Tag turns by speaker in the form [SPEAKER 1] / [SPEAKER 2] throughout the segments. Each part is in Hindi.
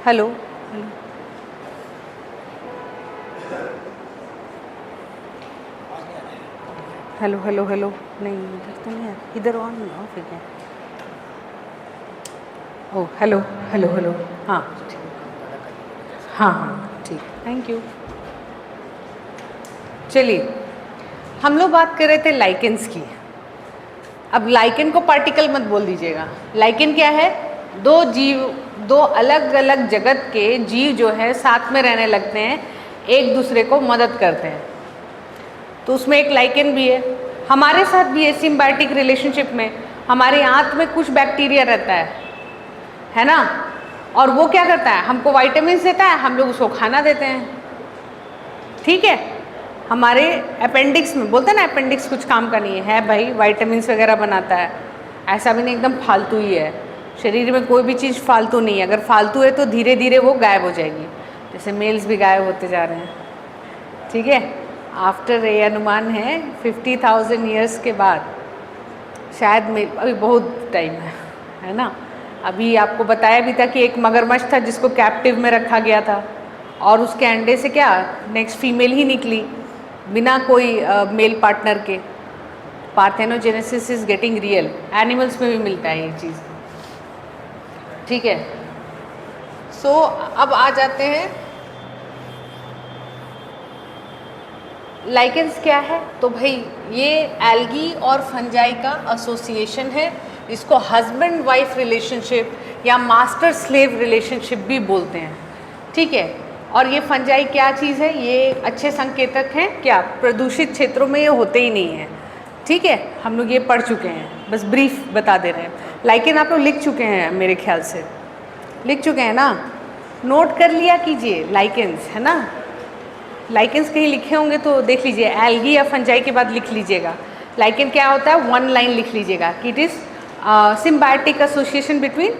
[SPEAKER 1] हेलो हेलो हेलो हेलो नहीं इधर तो नहीं है, इधर ऑन ऑफ है क्या? ओ हेलो हेलो हेलो हाँ हाँ हाँ ठीक, थैंक यू। चलिए, हम लोग बात कर रहे थे लाइकेंस की। अब लाइकेन को पार्टिकल मत बोल दीजिएगा। लाइकेन क्या है? दो जीव, दो अलग अलग जगत के जीव जो है साथ में रहने लगते हैं, एक दूसरे को मदद करते हैं, तो उसमें एक लाइकेन भी है। हमारे साथ भी है सिम्बायोटिक रिलेशनशिप में। हमारे आंत में कुछ बैक्टीरिया रहता है ना, और वो क्या करता है, हमको वाइटामिन देता है, हम लोग उसको खाना देते हैं, ठीक है। हमारे अपेंडिक्स में बोलते हैं ना, अपेंडिक्स कुछ काम का नहीं है भाई, वाइटामिन वगैरह बनाता है। ऐसा भी नहीं एकदम फालतू ही है, शरीर में कोई भी चीज़ फालतू नहीं है। अगर फालतू है तो धीरे धीरे वो गायब हो जाएगी, जैसे मेल्स भी गायब होते जा रहे हैं, ठीक है। आफ्टर ये अनुमान है 50,000 ईयर्स के बाद शायद मेल, अभी बहुत टाइम है ना। अभी आपको बताया भी था कि एक मगरमच्छ था जिसको कैप्टिव में रखा गया था, और उसके अंडे से क्या नेक्स्ट फीमेल ही निकली बिना कोई मेल पार्टनर के। Parthenogenesis is getting real, animals में भी मिलता है ये चीज़, ठीक है। सो अब आ जाते हैं लाइकेंस क्या है। तो भाई ये एल्गी और फंजाई का एसोसिएशन है। इसको हस्बैंड वाइफ रिलेशनशिप या मास्टर स्लेव रिलेशनशिप भी बोलते हैं, ठीक है। और ये फंजाई क्या चीज़ है, ये अच्छे संकेतक हैं क्या? प्रदूषित क्षेत्रों में ये होते ही नहीं हैं, ठीक है। हम लोग ये पढ़ चुके हैं, बस ब्रीफ बता दे रहे हैं। लाइकेन आप लोग लिख चुके हैं, मेरे ख्याल से लिख चुके हैं ना, नोट कर लिया कीजिए। लाइकेंस है ना, लाइकेंस कहीं लिखे होंगे तो देख लीजिए, एल्गी या फंजाई के बाद लिख लीजिएगा। लाइकेन क्या होता है, वन लाइन लिख लीजिएगा कि it is symbiotic association between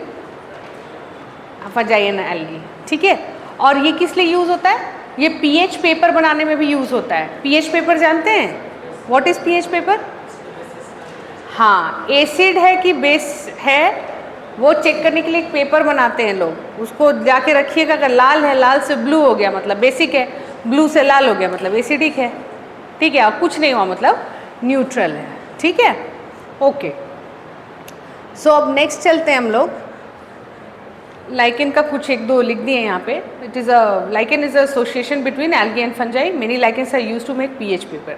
[SPEAKER 1] fungi and algae, ठीक है। और ये किस लिए यूज़ होता है? ये पीएच पेपर बनाने में भी यूज़ होता है। पीएच पेपर जानते हैं? What is pH paper? हाँ, एसिड है कि बेस है वो चेक करने के लिए एक पेपर बनाते हैं लोग। उसको जाके रखिएगा, अगर लाल है, लाल से ब्लू हो गया मतलब बेसिक है, ब्लू से लाल हो गया मतलब एसिडिक है, ठीक है। और कुछ नहीं हुआ मतलब न्यूट्रल है, ठीक है, ओके। सो अब नेक्स्ट चलते हैं हम लोग। लाइकेन का कुछ एक दो लिख दिए यहाँ पे। It is a lichen is association between algae and fungi, many lichens are used to make pH paper.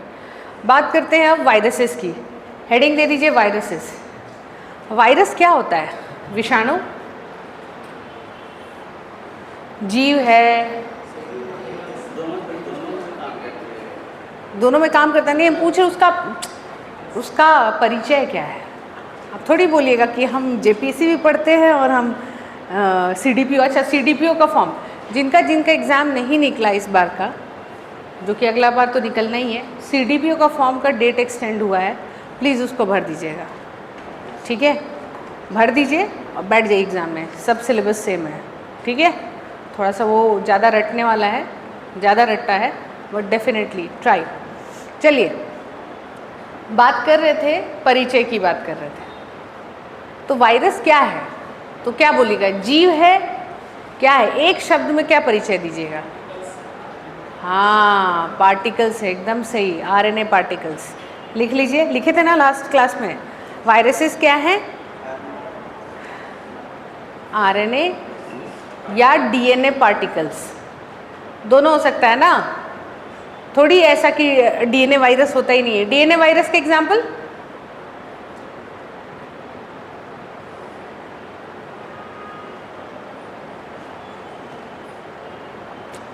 [SPEAKER 1] बात करते हैं अब वायरसेस की। हेडिंग दे दीजिए वायरसेस। वायरस क्या होता है? विषाणु, जीव है, दोनों में काम करता नहीं। हम पूछे उसका परिचय क्या है। आप थोड़ी बोलिएगा कि हम जेपीसी भी पढ़ते हैं और हम सीडीपीओ। अच्छा, सीडीपीओ का फॉर्म जिनका एग्ज़ाम नहीं निकला इस बार का, जो कि अगला बार तो निकलना ही है, सीडीपीओ का फॉर्म का डेट एक्सटेंड हुआ है, प्लीज़ उसको भर दीजिएगा, ठीक है। भर दीजिए और बैठ जाइए एग्ज़ाम में, सब सिलेबस सेम है, ठीक है। थोड़ा सा वो ज़्यादा रटने वाला है, ज़्यादा रटता है, बट डेफिनेटली ट्राई। चलिए, बात कर रहे थे, परिचय की बात कर रहे थे। तो वायरस क्या है? तो क्या बोलिएगा? जीव है, क्या है? एक शब्द में क्या परिचय दीजिएगा? हाँ, पार्टिकल्स है, एकदम सही, आरएनए पार्टिकल्स। लिख लीजिए, लिखे थे ना लास्ट क्लास में। वायरसेस क्या है? आरएनए या डीएनए पार्टिकल्स, दोनों हो सकता है ना। थोड़ी ऐसा कि डीएनए वायरस होता ही नहीं है। डीएनए वायरस के एग्जाम्पल?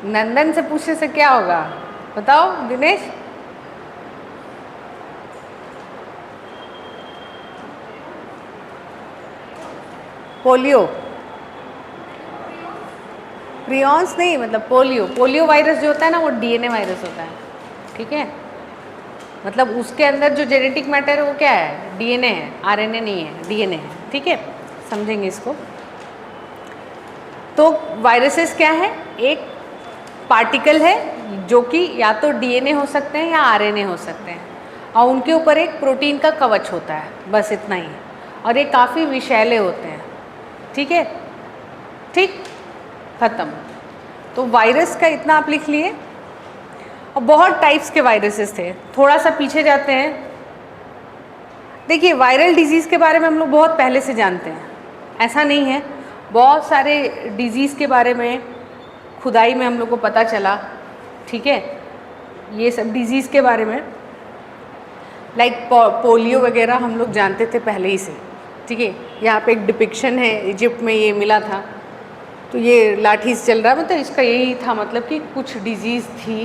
[SPEAKER 1] नंदन से पूछने से क्या होगा, बताओ दिनेश। पोलियो, प्रियॉन्स नहीं, मतलब पोलियो वायरस जो होता है ना, वो डीएनए वायरस होता है, ठीक है। मतलब उसके अंदर जो जेनेटिक मैटर है वो क्या है? डीएनए है, आरएनए नहीं है, डीएनए है, ठीक है। समझेंगे इसको। तो वायरसेस क्या है? एक पार्टिकल है जो कि या तो डीएनए हो सकते हैं या आरएनए हो सकते हैं, और उनके ऊपर एक प्रोटीन का कवच होता है, बस इतना ही। और ये काफ़ी विषैले होते हैं, ठीक है, ठीक। ख़त्म। तो वायरस का इतना आप लिख लिए। और बहुत टाइप्स के वायरसेस थे। थोड़ा सा पीछे जाते हैं। देखिए वायरल डिजीज़ के बारे में हम लोग बहुत पहले से जानते हैं, ऐसा नहीं है। बहुत सारे डिजीज़ के बारे में खुदाई में हम लोग को पता चला, ठीक है। ये सब डिजीज़ के बारे में लाइक पोलियो वगैरह हम लोग जानते थे पहले ही से, ठीक है। यहाँ पे एक डिपिक्शन है, इजिप्ट में ये मिला था। तो ये लाठी से चल रहा है, मतलब इसका यही था, मतलब कि कुछ डिजीज़ थी,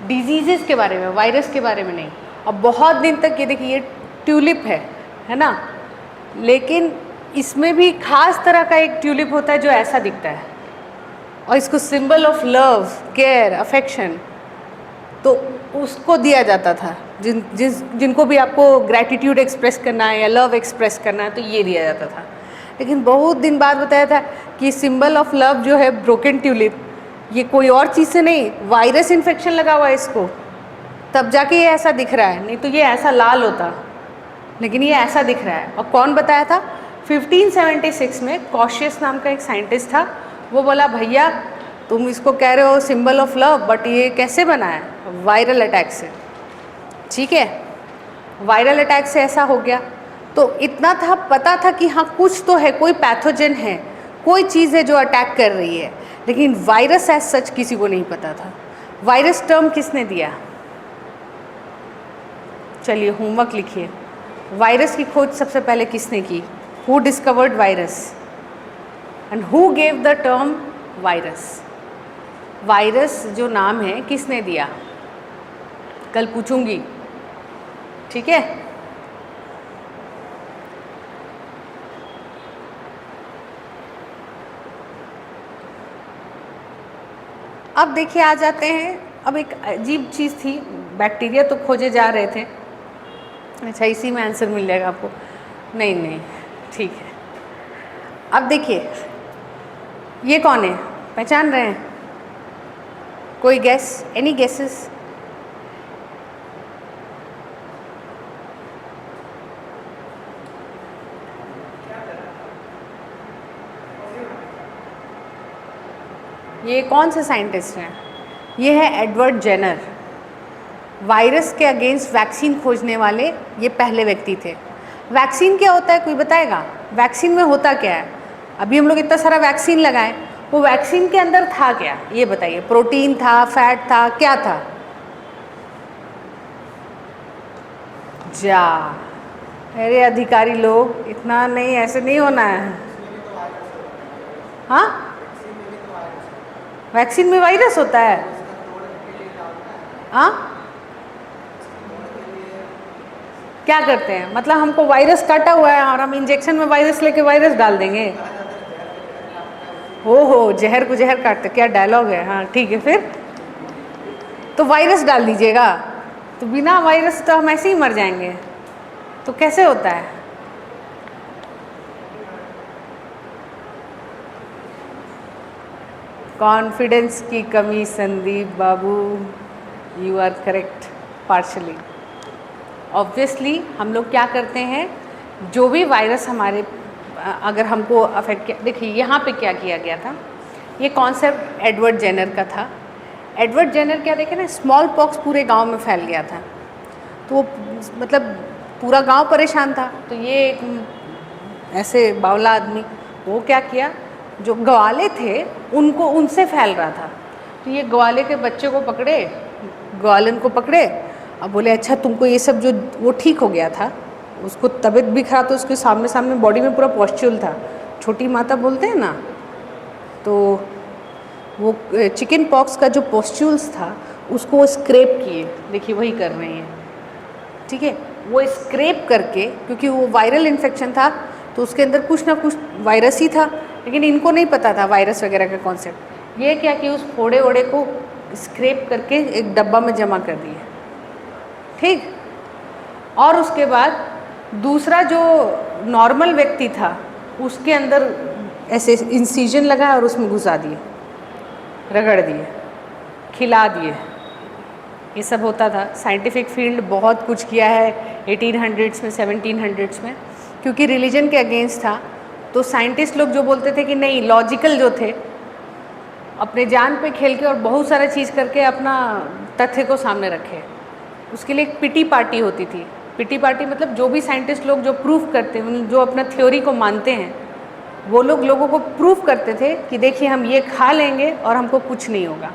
[SPEAKER 1] डिजीज़ के बारे में, वायरस के बारे में नहीं। और बहुत दिन तक ये देखिए, ये ट्यूलिप है ना, लेकिन इसमें भी खास तरह का एक ट्यूलिप होता है जो ऐसा दिखता है, और इसको symbol of love, care, affection तो उसको दिया जाता था। जिनको भी आपको ग्रैटिट्यूड एक्सप्रेस करना है या लव एक्सप्रेस करना है तो ये दिया जाता था। लेकिन बहुत दिन बाद बताया था कि सिंबल ऑफ लव जो है ब्रोकन ट्यूलिप, ये कोई और चीज़ से नहीं, वायरस इन्फेक्शन लगा हुआ है इसको, तब जाके ये ऐसा दिख रहा है, नहीं तो ये ऐसा लाल होता, लेकिन ये ऐसा दिख रहा है। और कौन बताया था? 1576 में कॉशियस नाम का एक साइंटिस्ट था। वो बोला भैया तुम इसको कह रहे हो सिंबल ऑफ लव, बट ये कैसे बना है? वायरल अटैक से, ठीक है। वायरल अटैक से ऐसा हो गया। तो इतना था, पता था कि हाँ कुछ तो है, कोई पैथोजन है, कोई चीज़ है जो अटैक कर रही है, लेकिन वायरस एज सच किसी को नहीं पता था। वायरस टर्म किसने दिया? चलिए होमवर्क लिखिए। वायरस की खोज सबसे पहले किसने की? Who discovered virus and who gave the term virus? Virus जो नाम है किसने दिया? कल पूछूंगी, ठीक है। अब देखिए आ जाते हैं, अब एक अजीब चीज़ थी, बैक्टीरिया तो खोजे जा रहे थे। अच्छा इसी में आंसर मिल जाएगा आपको? नहीं, ठीक है। अब देखिए ये कौन है, पहचान रहे हैं? कोई गैस, एनी गेसेस? ये कौन से साइंटिस्ट हैं? ये है एडवर्ड जेनर। वायरस के अगेंस्ट वैक्सीन खोजने वाले ये पहले व्यक्ति थे। वैक्सीन क्या होता है कोई बताएगा? वैक्सीन में होता क्या है? अभी हम लोग इतना सारा वैक्सीन लगाएं, वो वैक्सीन के अंदर था क्या ये बताइए? प्रोटीन था, फैट था, क्या था? जा अरे अधिकारी लोग, इतना नहीं, ऐसे नहीं होना है। हाँ वैक्सीन में वायरस होता है? हाँ क्या करते हैं? मतलब हमको वायरस काटा हुआ है और हम इंजेक्शन में वायरस लेके वायरस डाल देंगे? हो जहर को जहर काटते, क्या डायलॉग है। हाँ ठीक है, फिर तो वायरस डाल दीजिएगा, तो बिना वायरस तो हम ऐसे ही मर जाएंगे। तो कैसे होता है? कॉन्फिडेंस की कमी संदीप बाबू, you are correct partially. Obviously हम लोग क्या करते हैं, जो भी वायरस हमारे अगर हमको अफेक्ट किया, देखिए यहाँ पे क्या किया गया था, ये कॉन्सेप्ट एडवर्ड जेनर का था। एडवर्ड जेनर क्या, देखे ना, स्मॉल पॉक्स पूरे गांव में फैल गया था, तो मतलब पूरा गांव परेशान था। तो ये एक ऐसे बावला आदमी, वो क्या किया, जो ग्वाले थे उनको, उनसे फैल रहा था, तो ये ग्वाले के बच्चे को पकड़े, ग्वालन को पकड़े, अब बोले अच्छा तुमको ये सब जो वो ठीक हो गया था, उसको तबीयत भी खराब, तो उसके सामने बॉडी में पूरा पॉस्चुल था, छोटी माता बोलते हैं ना, तो वो चिकन पॉक्स का जो पॉस्चुल्स था उसको स्क्रैप किए, देखिए वही कर रहे हैं, ठीक है। वो स्क्रैप करके, क्योंकि वो वायरल इन्फेक्शन था तो उसके अंदर कुछ ना कुछ वायरस ही था, लेकिन इनको नहीं पता था वायरस वगैरह का कॉन्सेप्ट। ये क्या कि उस फोड़े वोड़े को स्क्रैप करके एक डब्बा में जमा कर दिए, ठीक। और उसके बाद दूसरा जो नॉर्मल व्यक्ति था उसके अंदर ऐसे इंसिजन लगा और उसमें घुसा दिए, रगड़ दिए, खिला दिए, ये सब होता था। साइंटिफिक फील्ड बहुत कुछ किया है 1800s में, 1700s में, क्योंकि रिलीजन के अगेंस्ट था। तो साइंटिस्ट लोग जो बोलते थे कि नहीं, लॉजिकल जो थे अपने जान पे खेल के और बहुत सारा चीज़ करके अपना तथ्य को सामने रखे। उसके लिए एक पिटी पार्टी होती थी। पिटी पार्टी मतलब जो भी साइंटिस्ट लोग जो प्रूफ करते हैं, जो अपना थ्योरी को मानते हैं, वो लोग लोगों को प्रूफ करते थे कि देखिए हम ये खा लेंगे और हमको कुछ नहीं होगा।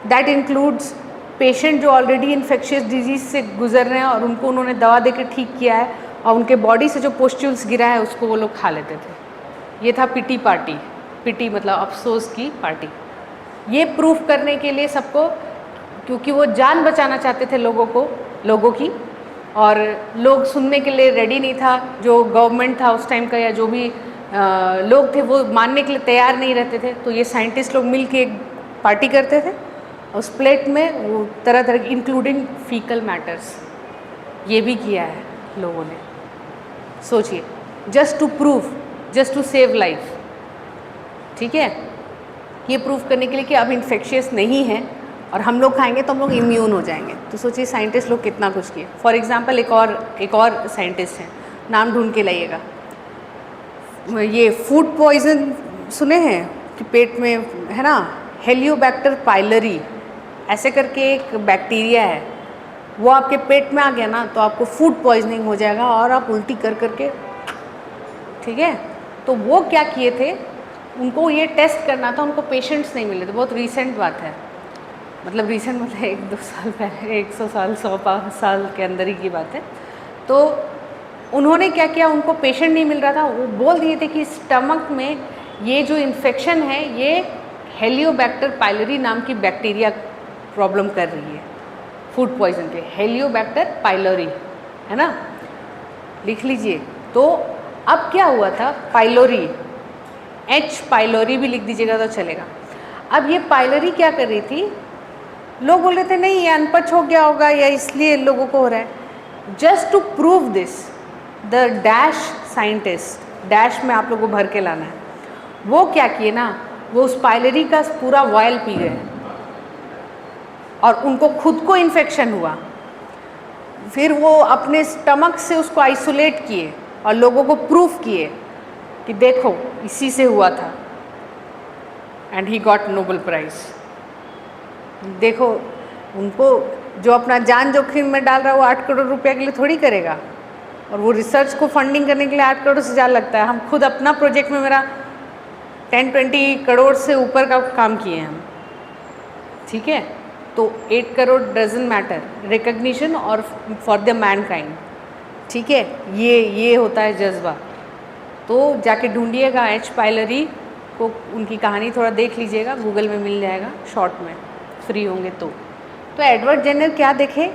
[SPEAKER 1] दैट इंक्लूड्स पेशेंट जो ऑलरेडी इन्फेक्शियस डिजीज़ से गुजर रहे हैं और उनको उन्होंने दवा देकर ठीक किया है और उनके बॉडी से जो पोस्ट्यूल्स गिरा है उसको वो लोग खा लेते थे। ये था पिटी पार्टी। पिटी मतलब अफसोस की पार्टी। ये प्रूफ करने के लिए सबको, क्योंकि वो जान बचाना चाहते थे लोगों की, और लोग सुनने के लिए रेडी नहीं था। जो गवर्नमेंट था उस टाइम का या जो भी लोग थे वो मानने के लिए तैयार नहीं रहते थे। तो ये साइंटिस्ट लोग मिल के एक पार्टी करते थे। उस प्लेट में वो तरह तरह इंक्लूडिंग फीकल मैटर्स ये भी किया है लोगों ने। सोचिए, just to prove, just to save life. ठीक है, ये प्रूफ करने के लिए कि अब इन्फेक्शियस नहीं है और हम लोग खाएंगे तो हम लोग इम्यून हो जाएंगे। तो सोचिए साइंटिस्ट लोग कितना कुछ किए। फॉर एग्जांपल एक और साइंटिस्ट हैं, नाम ढूंढ के लाइएगा। ये फूड पॉइजन सुने हैं कि पेट में है ना, हेलियोबैक्टर पाइलरी ऐसे करके एक बैक्टीरिया है, वो आपके पेट में आ गया ना तो आपको फूड पॉइजनिंग हो जाएगा और आप उल्टी कर करके, ठीक है। तो वो क्या किए थे, उनको ये टेस्ट करना था, उनको पेशेंट्स नहीं मिले थे। बहुत रीसेंट बात है, मतलब रीसेंट मतलब 1-2 साल पहले, 100 साल 100 साल के अंदर ही की बात है। तो उन्होंने क्या किया, उनको पेशेंट नहीं मिल रहा था, वो बोल दिए थे कि स्टमक में ये जो इन्फेक्शन है ये हेलियोबैक्टर पाइलरी नाम की बैक्टीरिया प्रॉब्लम कर रही है फूड पॉइजन पे। हेलियोबैक्टर पाइलरी है ना, लिख लीजिए। तो अब क्या हुआ था, पाइलोरी, H पाइलोरी भी लिख दीजिएगा तो चलेगा। अब ये पाइलरी क्या कर रही थी, लोग बोल रहे थे नहीं ये अनपच हो गया होगा या इसलिए लोगों को हो रहा है। Just to prove this the dash scientist, dash में आप लोगों को भर के लाना है, वो क्या किए ना, वो उस पाइलरी का पूरा वायल पी गए और उनको खुद को इन्फेक्शन हुआ। फिर वो अपने स्टमक से उसको आइसोलेट किए और लोगों को प्रूफ किए कि देखो इसी से हुआ था, and he got Nobel prize. देखो उनको जो अपना जान जोखिम में डाल रहा है वो 8 करोड़ रुपया के लिए थोड़ी करेगा, और वो रिसर्च को फंडिंग करने के लिए 8 करोड़ से ज़्यादा लगता है। हम खुद अपना प्रोजेक्ट में मेरा 10-20 करोड़ से ऊपर का काम किए हैं हम, ठीक है। तो 8 करोड़ डजंट मैटर, रिकग्निशन और फॉर द मैनकाइंड, ठीक है। ये होता है जज्बा। तो जाके ढूंढिएगा H पाइलरी को, उनकी कहानी थोड़ा देख लीजिएगा, गूगल में मिल जाएगा शॉर्ट में, फ्री होंगे तो एडवर्ड जेनर क्या देखे,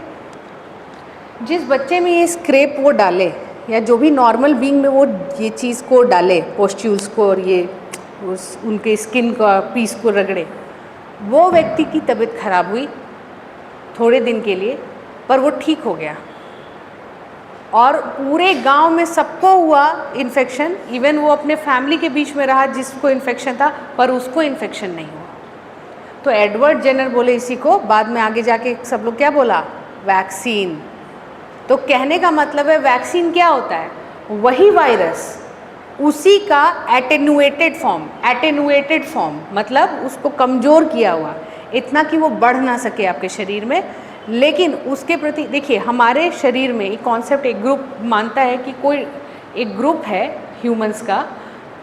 [SPEAKER 1] जिस बच्चे में ये स्क्रैप वो डाले या जो भी नॉर्मल बीइंग में वो ये चीज़ को डाले, पोस्ट्यूल्स को, और ये उनके स्किन का पीस को रगड़े, वो व्यक्ति की तबीयत खराब हुई थोड़े दिन के लिए, पर वो ठीक हो गया और पूरे गांव में सबको हुआ इन्फेक्शन। इवन वो अपने फैमिली के बीच में रहा जिसको इन्फेक्शन था, पर उसको इन्फेक्शन नहीं हुआ। तो एडवर्ड जेनर बोले इसी को, बाद में आगे जाके सब लोग क्या बोला, वैक्सीन। तो कहने का मतलब है वैक्सीन क्या होता है, वही वायरस, उसी का एटेनुएटेड फॉर्म मतलब उसको कमज़ोर किया हुआ, इतना कि वो बढ़ ना सके आपके शरीर में। लेकिन उसके प्रति देखिए, हमारे शरीर में एक कॉन्सेप्ट, एक ग्रुप मानता है कि कोई एक ग्रुप है ह्यूमंस का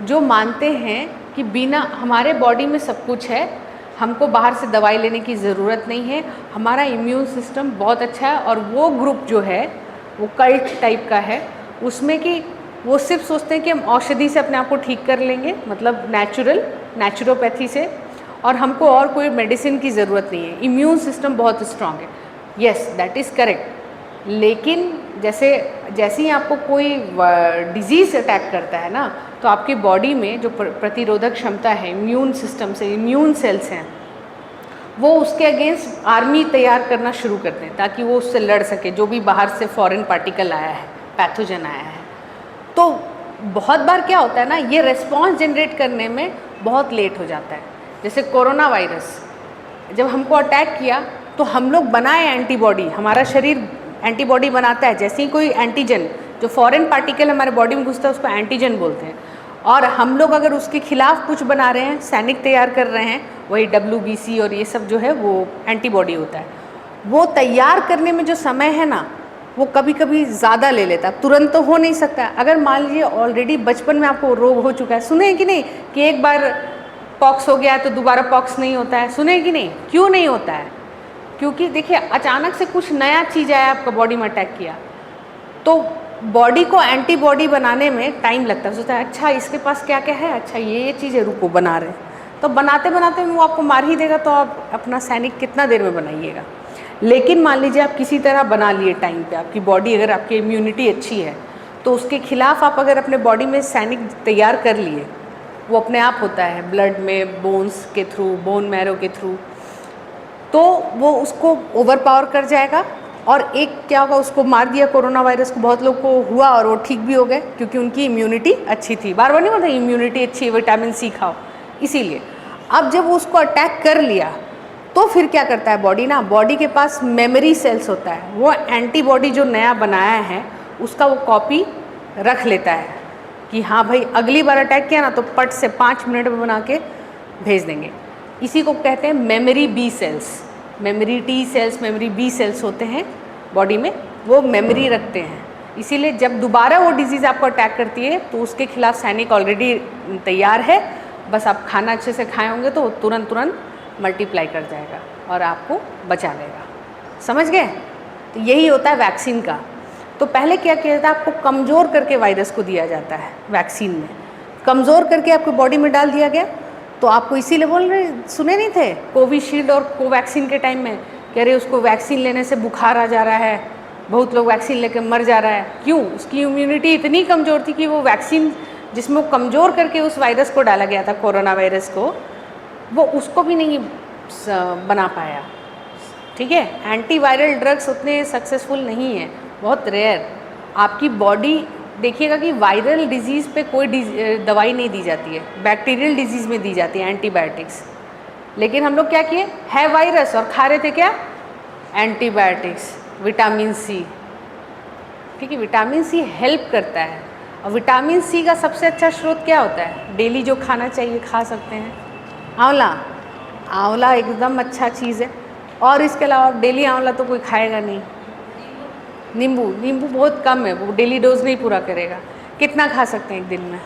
[SPEAKER 1] जो मानते हैं कि बिना, हमारे बॉडी में सब कुछ है, हमको बाहर से दवाई लेने की ज़रूरत नहीं है, हमारा इम्यून सिस्टम बहुत अच्छा है। और वो ग्रुप जो है वो कल्ट टाइप का है, उसमें कि वो सिर्फ सोचते हैं कि हम औषधि से अपने आप को ठीक कर लेंगे, मतलब नेचुरोपैथी से, और हमको और कोई मेडिसिन की ज़रूरत नहीं है, इम्यून सिस्टम बहुत स्ट्रांग है। Yes, that is correct. लेकिन जैसे ही आपको कोई डिजीज़ अटैक करता है ना, तो आपकी बॉडी में जो प्रतिरोधक क्षमता है इम्यून सिस्टम से, इम्यून सेल्स हैं, वो उसके अगेंस्ट आर्मी तैयार करना शुरू करते हैं ताकि वो उससे लड़ सके, जो भी बाहर से फॉरेन पार्टिकल आया है, पैथोजन आया है। तो बहुत बार क्या होता है ना, ये रिस्पॉन्स जनरेट करने में बहुत लेट हो जाता है। जैसे कोरोना वायरस जब हमको अटैक किया तो हम लोग बनाए एंटीबॉडी, हमारा शरीर एंटीबॉडी बनाता है। जैसे ही कोई एंटीजन, जो फॉरेन पार्टिकल हमारे बॉडी में घुसता है उसको एंटीजन बोलते हैं, और हम लोग अगर उसके खिलाफ कुछ बना रहे हैं, सैनिक तैयार कर रहे हैं, वही WBC और ये सब जो है वो एंटीबॉडी होता है। वो तैयार करने में जो समय है ना, वो कभी कभी ज़्यादा ले लेता है, तुरंत तो हो नहीं सकता। अगर मान लीजिए ऑलरेडी बचपन में आपको रोग हो चुका है, सुने हैं कि नहीं कि एक बार पॉक्स हो गया तो दोबारा पॉक्स नहीं होता है, सुने हैं कि नहीं? क्यों नहीं होता है? क्योंकि देखिए अचानक से कुछ नया चीज़ आया, आपका बॉडी में अटैक किया, तो बॉडी को एंटीबॉडी बनाने में टाइम लगता है। सोचता है अच्छा इसके पास क्या क्या है, अच्छा ये चीज़ें रुको बना रहे हैं, तो बनाते बनाते वो आपको मार ही देगा। तो आप अपना सैनिक कितना देर में बनाइएगा। लेकिन मान लीजिए आप किसी तरह बना लिए टाइम पे, आपकी बॉडी अगर आपकी इम्यूनिटी अच्छी है तो उसके खिलाफ आप अगर अपने बॉडी में सैनिक तैयार कर लिए, वो अपने आप होता है ब्लड में, बोन्स के थ्रू, बोन मैरो के थ्रू, तो वो उसको ओवर पावर कर जाएगा। और एक क्या होगा, उसको मार दिया कोरोना वायरस को, बहुत लोग को हुआ और वो ठीक भी हो गए क्योंकि उनकी इम्यूनिटी अच्छी थी। बार बार नहीं बोलते इम्यूनिटी अच्छी है, विटामिन सी खाओ, इसीलिए। अब जब उसको अटैक कर लिया तो फिर क्या करता है बॉडी ना, बॉडी के पास मेमोरी सेल्स होता है, वो एंटीबॉडी जो नया बनाया है उसका वो कॉपी रख लेता है कि हाँ भाई अगली बार अटैक किया ना तो पट से 5 मिनट में बना के भेज देंगे। इसी को कहते हैं memory B cells. Memory T cells, memory B cells होते हैं बॉडी में, वो मेमोरी रखते हैं। इसीलिए जब दोबारा वो डिजीज़ आपको अटैक करती है तो उसके खिलाफ सैनिक ऑलरेडी तैयार है, बस आप खाना अच्छे से खाए होंगे तो तुरंत तुरंत मल्टीप्लाई कर जाएगा और आपको बचा लेगा। समझ गए? तो यही होता है वैक्सीन का। तो पहले क्या किया जाता है, आपको कमज़ोर करके वायरस को दिया जाता है वैक्सीन में, कमज़ोर करके आपको बॉडी में डाल दिया गया। तो आपको इसीलिए बोल रहे, सुने नहीं थे कोविशील्ड और कोवैक्सीन के टाइम में कह रहे उसको वैक्सीन लेने से बुखार आ जा रहा है, बहुत लोग वैक्सीन लेकर मर जा रहा है। क्यों? उसकी इम्यूनिटी इतनी कमज़ोर थी कि वो वैक्सीन जिसमें वो कमज़ोर करके उस वायरस को डाला गया था, कोरोना वायरस को, वो उसको भी नहीं बना पाया। ठीक है, एंटीवायरल ड्रग्स उतने सक्सेसफुल नहीं है, बहुत रेयर। आपकी बॉडी देखिएगा कि वायरल डिजीज़ पे कोई दवाई नहीं दी जाती है, बैक्टीरियल डिजीज़ में दी जाती है एंटीबायोटिक्स। लेकिन हम लोग क्या किए, है वायरस और खा रहे थे क्या, एंटीबायोटिक्स, विटामिन सी। ठीक है, विटामिन सी हेल्प करता है। और विटामिन सी का सबसे अच्छा स्रोत क्या होता है, डेली जो खाना चाहिए खा सकते हैं, आंवला। आंवला एकदम अच्छा चीज़ है। और इसके अलावा डेली आंवला तो कोई खाएगा नहीं। नींबू, नींबू बहुत कम है, वो डेली डोज नहीं पूरा करेगा। कितना खा सकते हैं एक दिन में,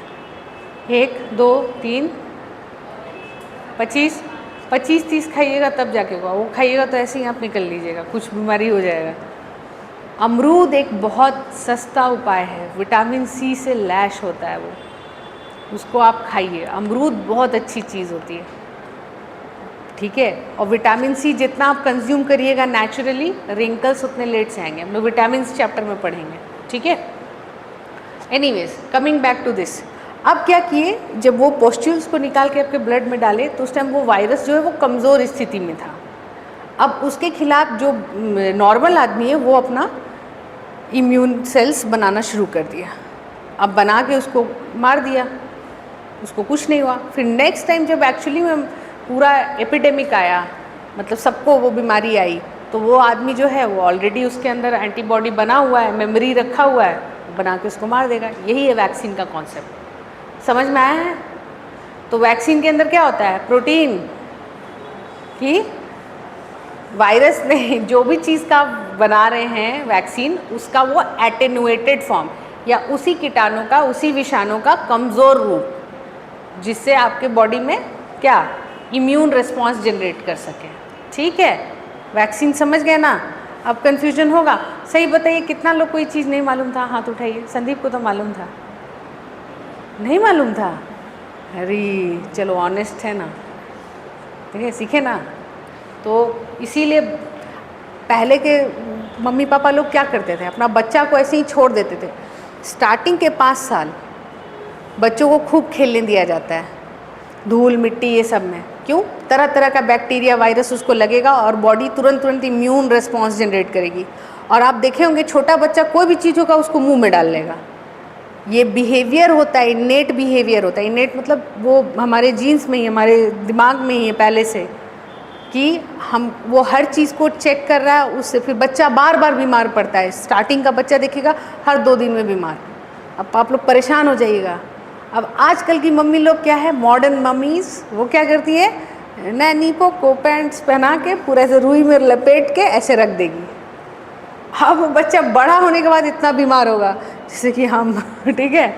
[SPEAKER 1] 1 2 3 25 25-30 खाइएगा तब जाके वो खाइएगा तो ऐसे ही आप निकल लीजिएगा, कुछ बीमारी हो जाएगा। अमरूद एक बहुत सस्ता उपाय है, विटामिन सी से लैश होता है वो, उसको आप खाइए। अमरूद बहुत अच्छी चीज़ होती है। ठीक है, और विटामिन सी जितना आप कंज्यूम करिएगा नेचुरली, रिंकल्स उतने लेट से आएंगे। हम लोग विटामिन चैप्टर में पढ़ेंगे। ठीक है, anyways coming back to this. अब क्या किए, जब वो पोस्ट्यूल्स को निकाल के आपके ब्लड में डाले तो उस टाइम वो वायरस जो है वो कमज़ोर स्थिति में था। अब उसके खिलाफ जो नॉर्मल आदमी है वो अपना इम्यून सेल्स बनाना शुरू कर दिया। अब बना के उसको मार दिया, उसको कुछ नहीं हुआ। फिर नेक्स्ट टाइम जब एक्चुअली में पूरा एपिडेमिक आया, मतलब सबको वो बीमारी आई, तो वो आदमी जो है वो ऑलरेडी उसके अंदर एंटीबॉडी बना हुआ है, मेमोरी रखा हुआ है, बना के उसको मार देगा। यही है वैक्सीन का कॉन्सेप्ट। समझ में आया है? तो वैक्सीन के अंदर क्या होता है, प्रोटीन कि वायरस नहीं, जो भी चीज़ का बना रहे हैं वैक्सीन, उसका वो एटेनुएटेड फॉर्म या उसी कीटाणु का, उसी विषाणु का कमज़ोर रूप, जिससे आपके बॉडी में क्या इम्यून रिस्पॉन्स जनरेट कर सके। ठीक है, वैक्सीन समझ गए ना? अब कन्फ्यूजन होगा। सही बताइए, कितना लोग को ये चीज़ नहीं मालूम था? हाथ उठाइए। संदीप को तो मालूम था, नहीं मालूम था? अरे चलो ऑनेस्ट है ना, ठीक है, सीखे ना। तो इसीलिए पहले के मम्मी पापा लोग क्या करते थे, अपना बच्चा को ऐसे ही छोड़ देते थे। स्टार्टिंग के 5 साल बच्चों को खूब खेलने दिया जाता है, धूल मिट्टी ये सब में। क्यों? तरह तरह का बैक्टीरिया वायरस उसको लगेगा और बॉडी तुरंत तुरंत इम्यून रिस्पॉन्स जनरेट करेगी। और आप देखे होंगे छोटा बच्चा कोई भी चीज़ होगा उसको मुंह में डाल लेगा। ये बिहेवियर होता है, इनेट बिहेवियर होता है। इनेट मतलब वो हमारे जीन्स में ही, हमारे दिमाग में ही है पहले से, कि हम वो हर चीज़ को चेक कर रहा है, उससे फिर बच्चा बार बार बीमार पड़ता है। स्टार्टिंग का बच्चा देखिएगा हर 2 दिन में बीमार। अब आप लोग परेशान हो जाइएगा। अब आजकल की मम्मी लोग क्या है, मॉडर्न मम्मीज़, वो क्या करती है, नैनी को पैंट्स पहना के पूरा ऐसे रुई में लपेट के ऐसे रख देगी। अब बच्चा बड़ा होने के बाद इतना बीमार होगा जैसे कि हम ठीक है,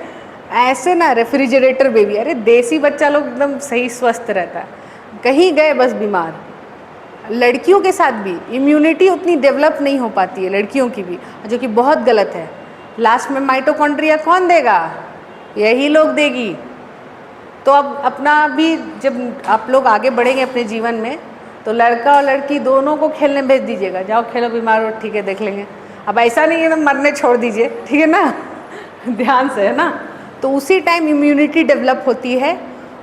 [SPEAKER 1] ऐसे ना रेफ्रिजरेटर बेबी। अरे देसी बच्चा लोग एकदम सही स्वस्थ रहता है, कहीं गए बस बीमार। लड़कियों के साथ भी इम्यूनिटी उतनी डेवलप नहीं हो पाती है लड़कियों की भी, जो कि बहुत गलत है। लास्ट में माइटोकॉन्ड्रिया कौन देगा, यही लोग देगी। तो अब अपना भी जब आप लोग आगे बढ़ेंगे अपने जीवन में, तो लड़का और लड़की दोनों को खेलने भेज दीजिएगा, जाओ खेलो, बीमार हो ठीक है देख लेंगे। अब ऐसा नहीं है ना मरने छोड़ दीजिए, ठीक है ना ध्यान से, है ना। तो उसी टाइम इम्यूनिटी डेवलप होती है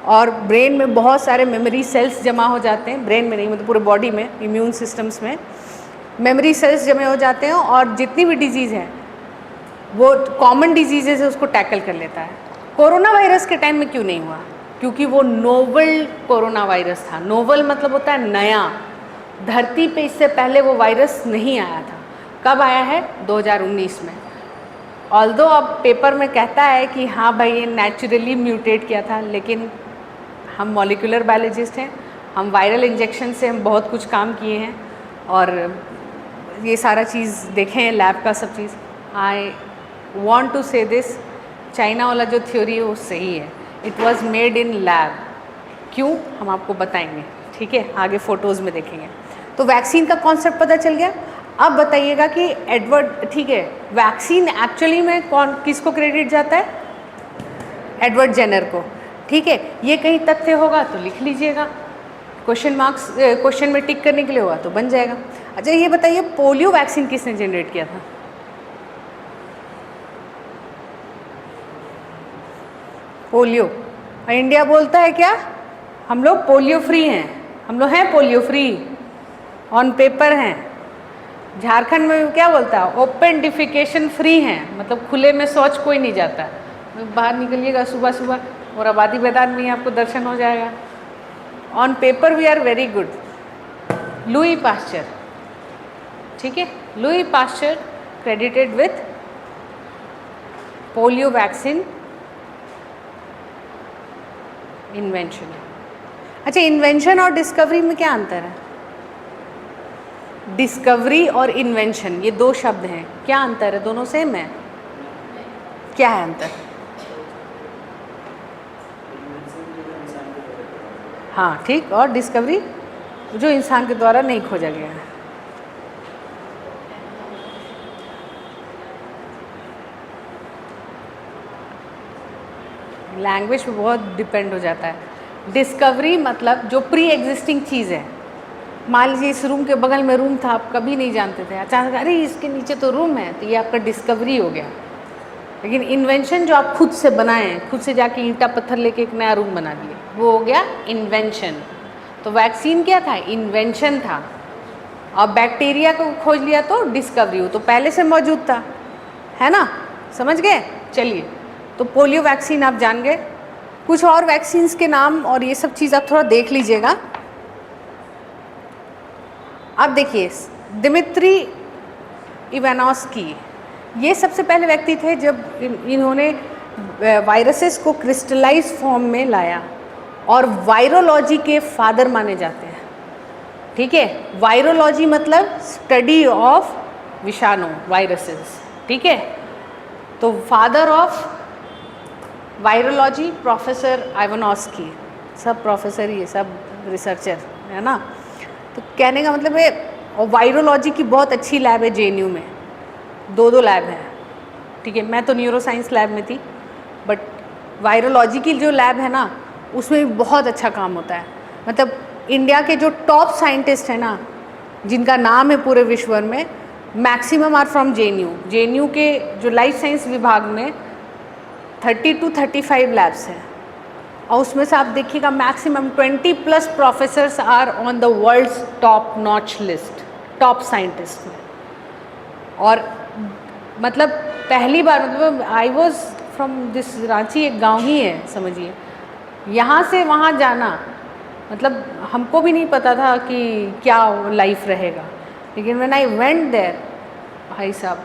[SPEAKER 1] और ब्रेन में बहुत सारे मेमोरी सेल्स जमा हो जाते हैं, ब्रेन में नहीं मतलब पूरे बॉडी में, इम्यून सिस्टम्स में मेमोरी सेल्स जमे हो जाते हैं, और जितनी भी डिजीज़ हैं वो कॉमन डिजीज़ेज है उसको टैकल कर लेता है। कोरोना वायरस के टाइम में क्यों नहीं हुआ, क्योंकि वो नोवल कोरोना वायरस था। नोवल मतलब होता है नया, धरती पे इससे पहले वो वायरस नहीं आया था। कब आया है, 2019 में। ऑल्दो अब पेपर में कहता है कि हाँ भाई ये नेचुरली म्यूटेट किया था, लेकिन हम मॉलिक्यूलर बायोलॉजिस्ट हैं, हम वायरल इंजेक्शन से हम बहुत कुछ काम किए हैं और ये सारा चीज़ देखे हैं लैब का सब चीज़। आई वॉन्ट टू से दिस, चाइना वाला जो थ्योरी है वो सही है, it was made in lab. क्यों, हम आपको बताएंगे, ठीक है, आगे फ़ोटोज़ में देखेंगे। तो वैक्सीन का कॉन्सेप्ट पता चल गया। अब बताइएगा कि एडवर्ड, ठीक है, वैक्सीन एक्चुअली में कौन किसको क्रेडिट जाता है, एडवर्ड जेनर को, ठीक है। ये कहीं तथ्य होगा तो लिख लीजिएगा, क्वेश्चन मार्क्स क्वेश्चन में टिक करने के लिए होगा तो बन जाएगा। अच्छा ये बताइए पोलियो वैक्सीन किसने जनरेट किया था, पोलियो। और इंडिया बोलता है क्या, हम लोग पोलियो फ्री हैं, हम लोग हैं पोलियो फ्री, ऑन पेपर हैं। झारखंड में क्या बोलता है, ओपन डिफिकेशन फ्री हैं, मतलब खुले में शौच कोई नहीं जाता। बाहर निकलिएगा सुबह सुबह और आबादी मैदान में आपको दर्शन हो जाएगा। On paper we are very good. Louis Pasteur, ठीक है, Louis Pasteur credited with polio vaccine invention. अच्छा इन्वेंशन और डिस्कवरी में क्या अंतर है, डिस्कवरी और इन्वेंशन ये दो शब्द हैं, क्या अंतर है, दोनों सेम है, क्या है अंतर। हाँ ठीक, और डिस्कवरी जो इंसान के द्वारा नहीं खोजा गया है। लैंग्वेज पे बहुत डिपेंड हो जाता है। डिस्कवरी मतलब जो प्री एग्जिस्टिंग चीज़ है, मान लीजिए इस रूम के बगल में रूम था, आप कभी नहीं जानते थे, अचानक अरे इसके नीचे तो रूम है, तो ये आपका डिस्कवरी हो गया। लेकिन इन्वेंशन जो आप खुद से बनाएं, खुद से जाके ईंटा पत्थर लेके एक नया रूम बना दिए, वो हो गया इन्वेंशन। तो वैक्सीन क्या था, इन्वेंशन था। और बैक्टीरिया को खोज लिया तो डिस्कवरी, हो तो पहले से मौजूद था, है ना, समझ गए। चलिए, तो पोलियो वैक्सीन आप जान गए। कुछ और वैक्सीन्स के नाम और ये सब चीज़ आप थोड़ा देख लीजिएगा। अब देखिए दिमित्री इवानोस्की, ये सबसे पहले व्यक्ति थे जब इन्होंने वायरसेस को क्रिस्टलाइज फॉर्म में लाया, और वायरोलॉजी के फादर माने जाते हैं, ठीक है। वायरोलॉजी मतलब स्टडी ऑफ विषाणु, वायरसेस, ठीक है। तो father of virology professor Ivanovsky, सब प्रोफेसर ही है, सब रिसर्चर है ना। तो कहने का मतलब है, और वायरोलॉजी की बहुत अच्छी लैब है JNU में, दो लैब हैं, ठीक है। मैं तो न्यूरो साइंस लैब में थी, बट वायरोलॉजी की जो लैब है ना उसमें भी बहुत अच्छा काम होता है। मतलब इंडिया के जो टॉप साइंटिस्ट हैं ना, जिनका नाम है पूरे विश्व में, मैक्सिमम आर फ्रॉम JNU के जो लाइफ साइंस विभाग में 30 to 35 लैब्स हैं, और उसमें से आप देखिएगा maximum 20+ professors are on the world's top notch list, top scientist में। और मतलब पहली बार, मतलब I was from this Ranchi, एक गांव ही है समझिए, यहाँ से वहाँ जाना, मतलब हमको भी नहीं पता था कि क्या लाइफ रहेगा। लेकिन व्हेन आई वेंट देयर, भाई साहब,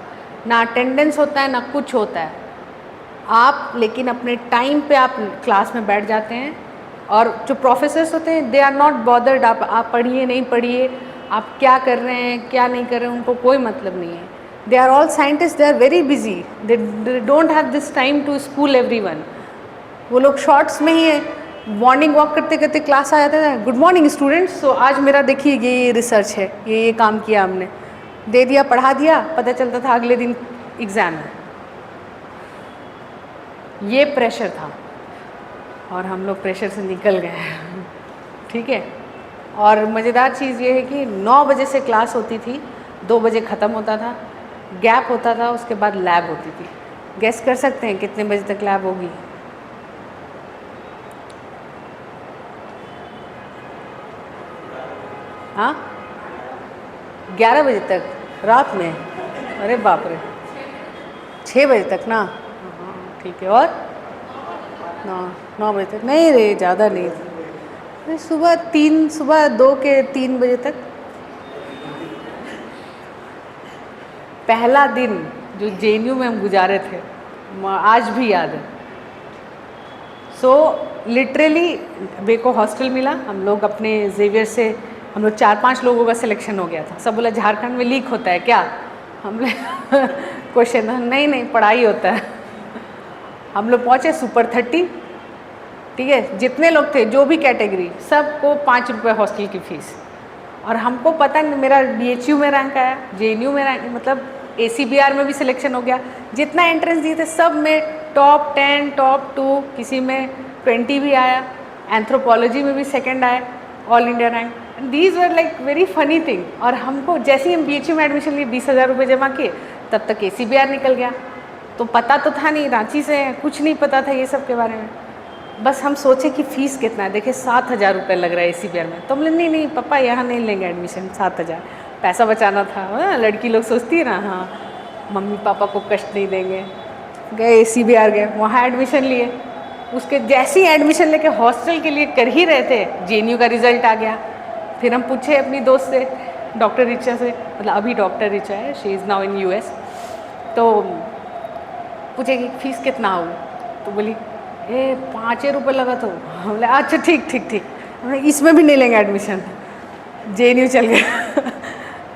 [SPEAKER 1] ना अटेंडेंस होता है ना कुछ होता है, आप लेकिन अपने टाइम पे आप क्लास में बैठ जाते हैं, और जो प्रोफेसर्स होते हैं दे आर नॉट बॉदर्ड आप पढ़िए नहीं पढ़िए, आप क्या कर रहे हैं क्या नहीं कर रहे हैं, उनको कोई मतलब नहीं है। They are all scientist, they are very busy, they don't have this time to school everyone. वो लोग शॉर्ट्स में ही मॉर्निंग वॉक करते करते क्लास आ जाते हैं, गुड मॉर्निंग स्टूडेंट्स, सो आज मेरा देखिए ये रिसर्च है, ये काम किया हमने, दे दिया पढ़ा दिया, पता चलता था अगले दिन एग्ज़ाम है। ये प्रेशर था और हम लोग प्रेशर से निकल गए ठीक है। और मज़ेदार चीज़ ये है कि 9 बजे से क्लास होती थी, 2 बजे ख़त्म होता था, गैप होता था, उसके बाद लैब होती थी। गेस कर सकते हैं कितने बजे तक लैब होगी? हाँ, 11 बजे तक रात में? अरे बाप रे, 6 बजे तक ना? ठीक है। और 9 बजे तक नहीं रे, ज़्यादा नहीं, सुबह 2 के 3 बजे तक। पहला दिन जो जेएनयू में हम गुजारे थे आज भी याद है। सो लिटरली मेरे को हॉस्टल मिला, हम लोग अपने जेवियर से हम लोग 4-5 लोगों का सिलेक्शन हो गया था। सब बोला झारखंड में लीक होता है क्या? हम लोग क्वेश्चन नहीं पढ़ाई होता है। हम लोग पहुँचे सुपर 30, ठीक है, जितने लोग थे जो भी कैटेगरी, सबको 5 रुपये हॉस्टल की फ़ीस। और हमको पता नहीं, मेरा बीएचयू में रैंक आया, जेएनयू में रैंक, मतलब एसीबीआर में भी सिलेक्शन हो गया। जितना एंट्रेंस दिए थे सब में टॉप 10 टॉप 2, किसी में 20 भी आया, एंथ्रोपोलॉजी में भी सेकंड आया, all India rank. These were like very funny thing. और हमको जैसे ही हम बीएचयू में एडमिशन लिए 20,000 रुपये जमा किए, तब तक एसीबीआर निकल गया। तो पता तो था नहीं, रांची से कुछ नहीं पता था ये सब के बारे में। बस हम सोचे कि फ़ीस कितना है, देखे 7,000 रुपये लग रहा है एसीबीआर में। तो हम बोले नहीं पापा यहाँ नहीं लेंगे एडमिशन, 7,000 पैसा बचाना था। लड़की लोग सोचती है ना, हाँ मम्मी पापा को कष्ट नहीं देंगे। गए एसीबीआर गए, वहाँ एडमिशन लिए। उसके जैसे ही एडमिशन लेके हॉस्टल के लिए कर ही रहे थे, जेएनयू का रिज़ल्ट आ गया। फिर हम पूछे अपनी दोस्त से, डॉक्टर रिचा से, मतलब अभी डॉक्टर रिचा है, she is now in US. तो पूछे कि फ़ीस कितना हो, तो बोली 5 रुपये लगा। तो हम बोले अच्छा ठीक, इसमें भी नहीं लेंगे एडमिशन। जेएनयू चल गया।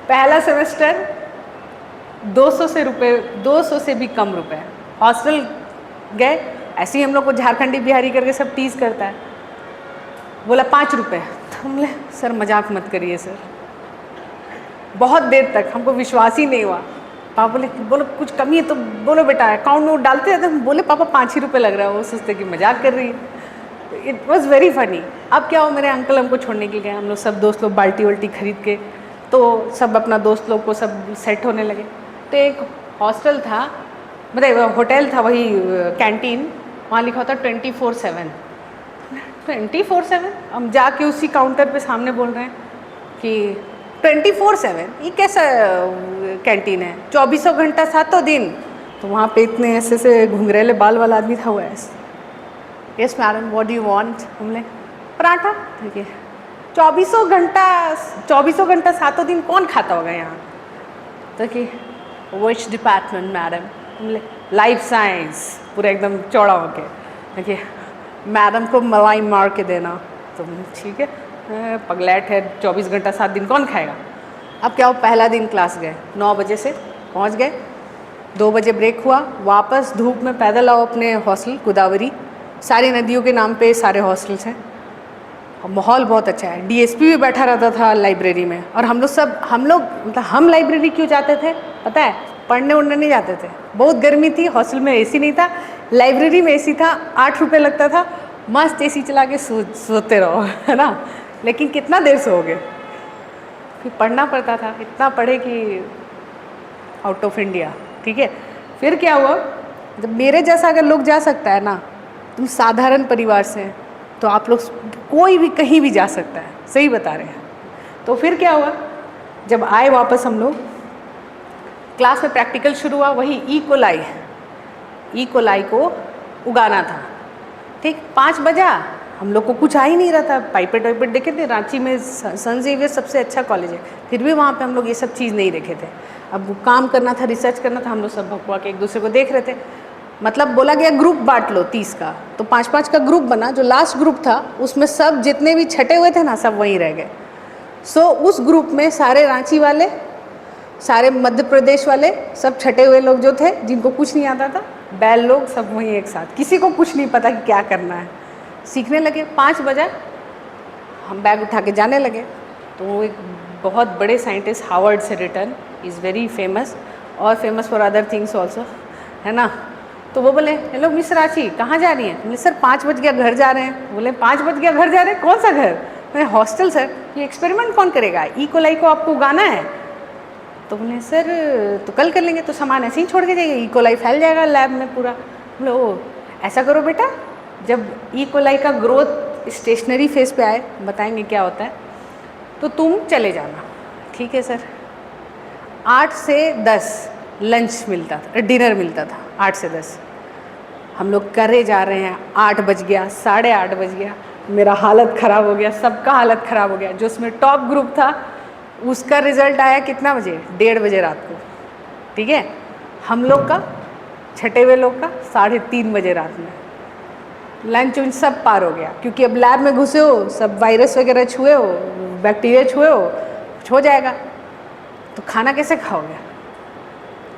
[SPEAKER 1] पहला सेमेस्टर 200 से भी कम रुपए। हॉस्टल गए, ऐसे ही हम लोग को झारखंडी बिहारी करके सब टीज़ करता है। बोला 5 रुपये। तो हम बोले सर मजाक मत करिए सर। बहुत देर तक हमको विश्वास ही नहीं हुआ। पापा बोलो कुछ कमी है तो बोलो बेटा, अकाउंट में डालते रहते। हम बोले पापा 5 ही रुपये लग रहा है। वो सोचते कि मजाक कर रही है। It was very funny. अब क्या हो, मेरे अंकल हमको छोड़ने के लिए गए, हम लोग सब दोस्त लोग बाल्टी वाल्टी खरीद के, तो सब अपना दोस्त लोग को सब सेट होने लगे। तो एक हॉस्टल था, मतलब होटल था, वही कैंटीन, वहाँ लिखा होता 24/7। 24/7 हम जाके उसी काउंटर पे सामने बोल रहे हैं कि 24/7 ये कैसा कैंटीन है, 24 घंटा 7 दिन। तो वहाँ पे इतने ऐसे से घुंघरेले बाल वाला आदमी था, वो ऐसे, yes madam what do you want? हमने पराठा। ठीक है, 24 घंटा 7 दिन कौन खाता होगा यहाँ? तो कि विच डिपार्टमेंट मैडम? हमने लाइफ साइंस, पूरा एकदम चौड़ा होके। देखिए मैडम को मलाई मार के देना। तो ठीक है, पगलैट है, 24 घंटा 7 दिन कौन खाएगा? अब क्या हो, पहला दिन क्लास गए, 9 बजे से पहुंच गए, 2 बजे ब्रेक हुआ, वापस धूप में पैदल आओ अपने हॉस्टल गोदावरी। सारी नदियों के नाम पे सारे हॉस्टल्स हैं और माहौल बहुत अच्छा है। डीएसपी भी बैठा रहता था लाइब्रेरी में। और हम लोग मतलब हम लाइब्रेरी क्यों जाते थे पता है? पढ़ने उड़ने नहीं जाते थे, बहुत गर्मी थी, हॉस्टल में एसी नहीं था, लाइब्रेरी में एसी था, 8 रुपये लगता था, मस्त एसी चला के सोते रहो, है ना। लेकिन कितना देर सोओगे? फिर पढ़ना पड़ता था, इतना पढ़े कि आउट ऑफ इंडिया। ठीक है, फिर क्या हुआ, जब मेरे जैसा अगर लोग जा सकता है ना, तुम साधारण परिवार से हैं, तो आप लोग कोई भी कहीं भी जा सकता है, सही बता रहे हैं। तो फिर क्या हुआ, जब आए वापस हम लोग, क्लास में प्रैक्टिकल शुरू हुआ, वही ई कोलाई को उगाना था। ठीक, 5 बजा, हम लोग को कुछ आ ही नहीं रहा था। पाइपेट वाइपेट देखे थे, रांची में सन जेवियर सबसे अच्छा कॉलेज है, फिर भी वहाँ पे हम लोग ये सब चीज़ नहीं देखे थे। अब वो काम करना था, रिसर्च करना था, हम लोग सब भगवा के एक दूसरे को देख रहे थे। मतलब बोला गया ग्रुप बांट लो 30 का, तो 5-5 का ग्रुप बना। जो लास्ट ग्रुप था उसमें सब जितने भी छटे हुए थे ना सब वहीं रह गए। सो उस ग्रुप में सारे रांची वाले, सारे मध्य प्रदेश वाले, सब छटे हुए लोग जो थे जिनको कुछ नहीं आता था, बैल लोग, सब वहीं एक साथ, किसी को कुछ नहीं पता कि क्या करना है। सीखने लगे। 5 बजे हम बैग उठा के जाने लगे। तो वो एक बहुत बड़े साइंटिस्ट हार्वर्ड से रिटर्न, इज़ वेरी फेमस और famous for other things also, है ना। तो वो बोले हेलो मिस रांची कहाँ जा रही हैं? बोले सर 5 बज गया घर जा रहे हैं। बोले 5 बज गया घर जा रहे हैं, कौन सा घर? मैं हॉस्टल सर। ये एक्सपेरिमेंट कौन करेगा? ई कोलाई को आपको उगाना है। तो बोले सर तो कल कर लेंगे। तो सामान ऐसे ही छोड़ के जाइए, ई कोलाई फैल जाएगा लैब में पूरा। बोले ओ ऐसा करो बेटा, जब ई कोलाई का ग्रोथ स्टेशनरी फेज पे आए बताएंगे क्या होता है, तो तुम चले जाना। ठीक है सर। 8 से 10 लंच मिलता था, डिनर मिलता था 8 से 10। हम लोग करे जा रहे हैं, 8 बज गया, 8:30 बज गया, मेरा हालत ख़राब हो गया, सबका हालत ख़राब हो गया। जो उसमें टॉप ग्रुप था उसका रिज़ल्ट आया कितना बजे? 1:30 बजे रात को। ठीक है। हम लोग का, छठे हुए लोग का 3:30 बजे रात में। लंच उन सब पार हो गया, क्योंकि अब लैब में घुसे हो, सब वायरस वगैरह छुए हो, बैक्टीरिया छुए हो, कुछ हो जाएगा। तो खाना कैसे खाओगे?